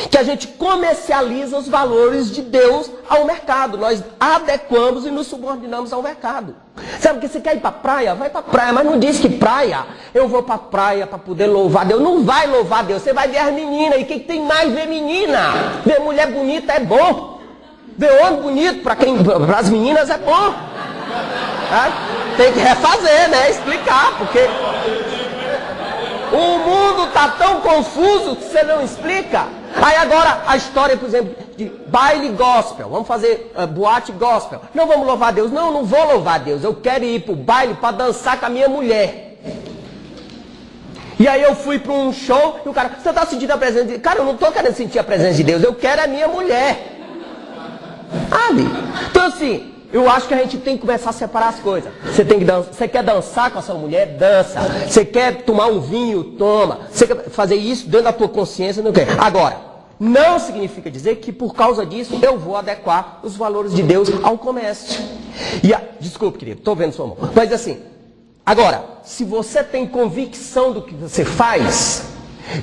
Speaker 2: que a gente comercializa os valores de Deus ao mercado. Nós adequamos e nos subordinamos ao mercado. Sabe que você quer ir para a praia? Vai para a praia, mas não diz que praia, eu vou para a praia para poder louvar Deus. Não vai louvar Deus, você vai ver as meninas. E quem tem mais ver menina? Ver mulher bonita é bom. Ver homem bonito para as meninas é bom. Tem que refazer, né? Explicar, porque o mundo está tão confuso que você não explica. Aí agora a história, por exemplo, de baile gospel. Vamos fazer boate gospel. Não vamos louvar Deus. Não vou louvar Deus. Eu quero ir para o baile para dançar com a minha mulher. E aí eu fui para um show e o cara, você está sentindo a presença de Deus? Cara, eu não estou querendo sentir a presença de Deus. Eu quero a minha mulher. Sabe? Então assim, eu acho que a gente tem que começar a separar as coisas. Você quer dançar com a sua mulher? Dança. Você quer tomar um vinho? Toma. Você quer fazer isso dentro da tua consciência? Não quer. Agora, não significa dizer que por causa disso eu vou adequar os valores de Deus ao comércio. Desculpe, querido, estou vendo sua mão. Mas assim, agora, se você tem convicção do que você faz,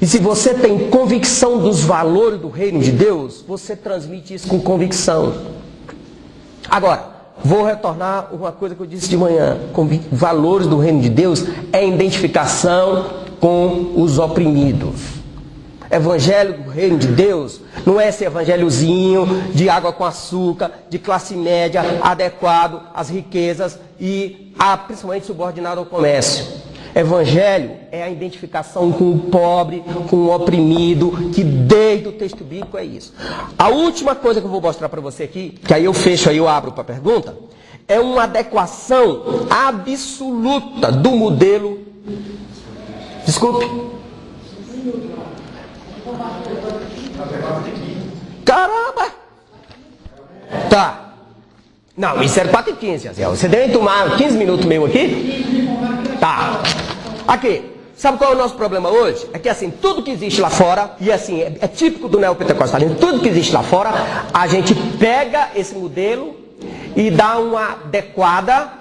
Speaker 2: e se você tem convicção dos valores do reino de Deus, você transmite isso com convicção. Agora, vou retornar uma coisa que eu disse de manhã. Valores do reino de Deus é identificação com os oprimidos. Evangelho do reino de Deus não é esse evangelhozinho de água com açúcar, de classe média, adequado às riquezas e principalmente subordinado ao comércio. Evangelho é a identificação com o pobre, com o oprimido, que desde o texto bíblico é isso. A última coisa que eu vou mostrar para você aqui, que aí eu fecho, aí eu abro para pergunta, é uma adequação absoluta do modelo. Desculpe. Caramba! Tá. Não, isso era 4h15, Aziel. Você deve tomar 15 minutos meu aqui? Tá. Aqui. Sabe qual é o nosso problema hoje? É que assim, tudo que existe lá fora, e assim, é típico do neopentecostalismo, tudo que existe lá fora, a gente pega esse modelo e dá uma adequada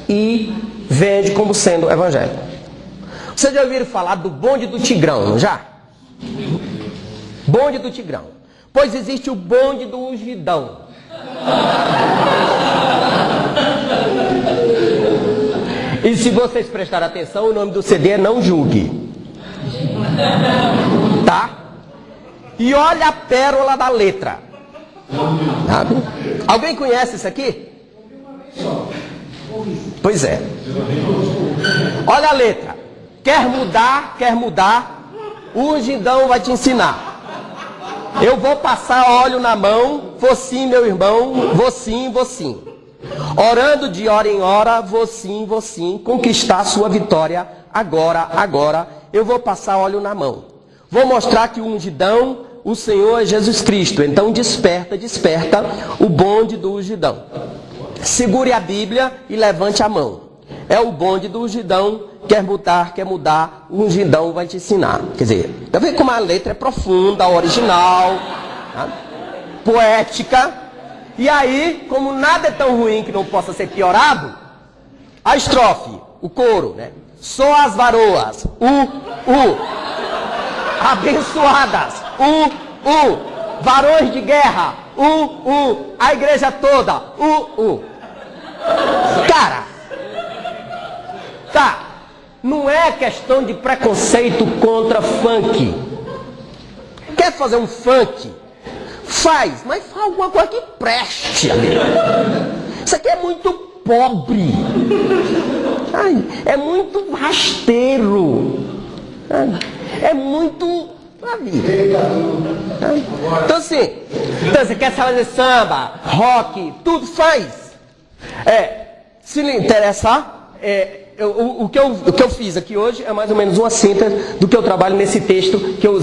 Speaker 2: e vende como sendo evangelho. Vocês já ouviram falar do bonde do Tigrão, não já? Bonde do Tigrão. Pois existe o bonde do Ungidão. E se vocês prestarem atenção, o nome do CD é Não Julgue. Tá? E olha a pérola da letra. Sabe? Alguém conhece isso aqui? Pois é. Olha a letra. Quer mudar, o ungidão vai te ensinar. Eu vou passar óleo na mão, vou sim, meu irmão, vou sim, vou sim. Orando de hora em hora, vou sim, conquistar sua vitória agora, eu vou passar óleo na mão. Vou mostrar que o ungidão, o Senhor é Jesus Cristo. Então desperta o bonde do ungidão. Segure a Bíblia e levante a mão. É o bonde do ungidão, quer mudar, o ungidão vai te ensinar. Quer dizer, tá vendo como a letra é profunda, original, tá? Poética. E aí, como nada é tão ruim que não possa ser piorado, a estrofe, o coro, né? Só as varoas, abençoadas, varões de guerra, a igreja toda, Tá, não é questão de preconceito contra funk. Quer fazer um funk? Faz, mas faz alguma coisa que preste, amigo. Isso aqui é muito pobre. Ai, é muito rasteiro. Ai, é muito... Então assim, você quer fazer samba, rock, tudo faz. Se lhe interessar, o que eu fiz aqui hoje é mais ou menos uma síntese do que eu trabalho nesse texto que eu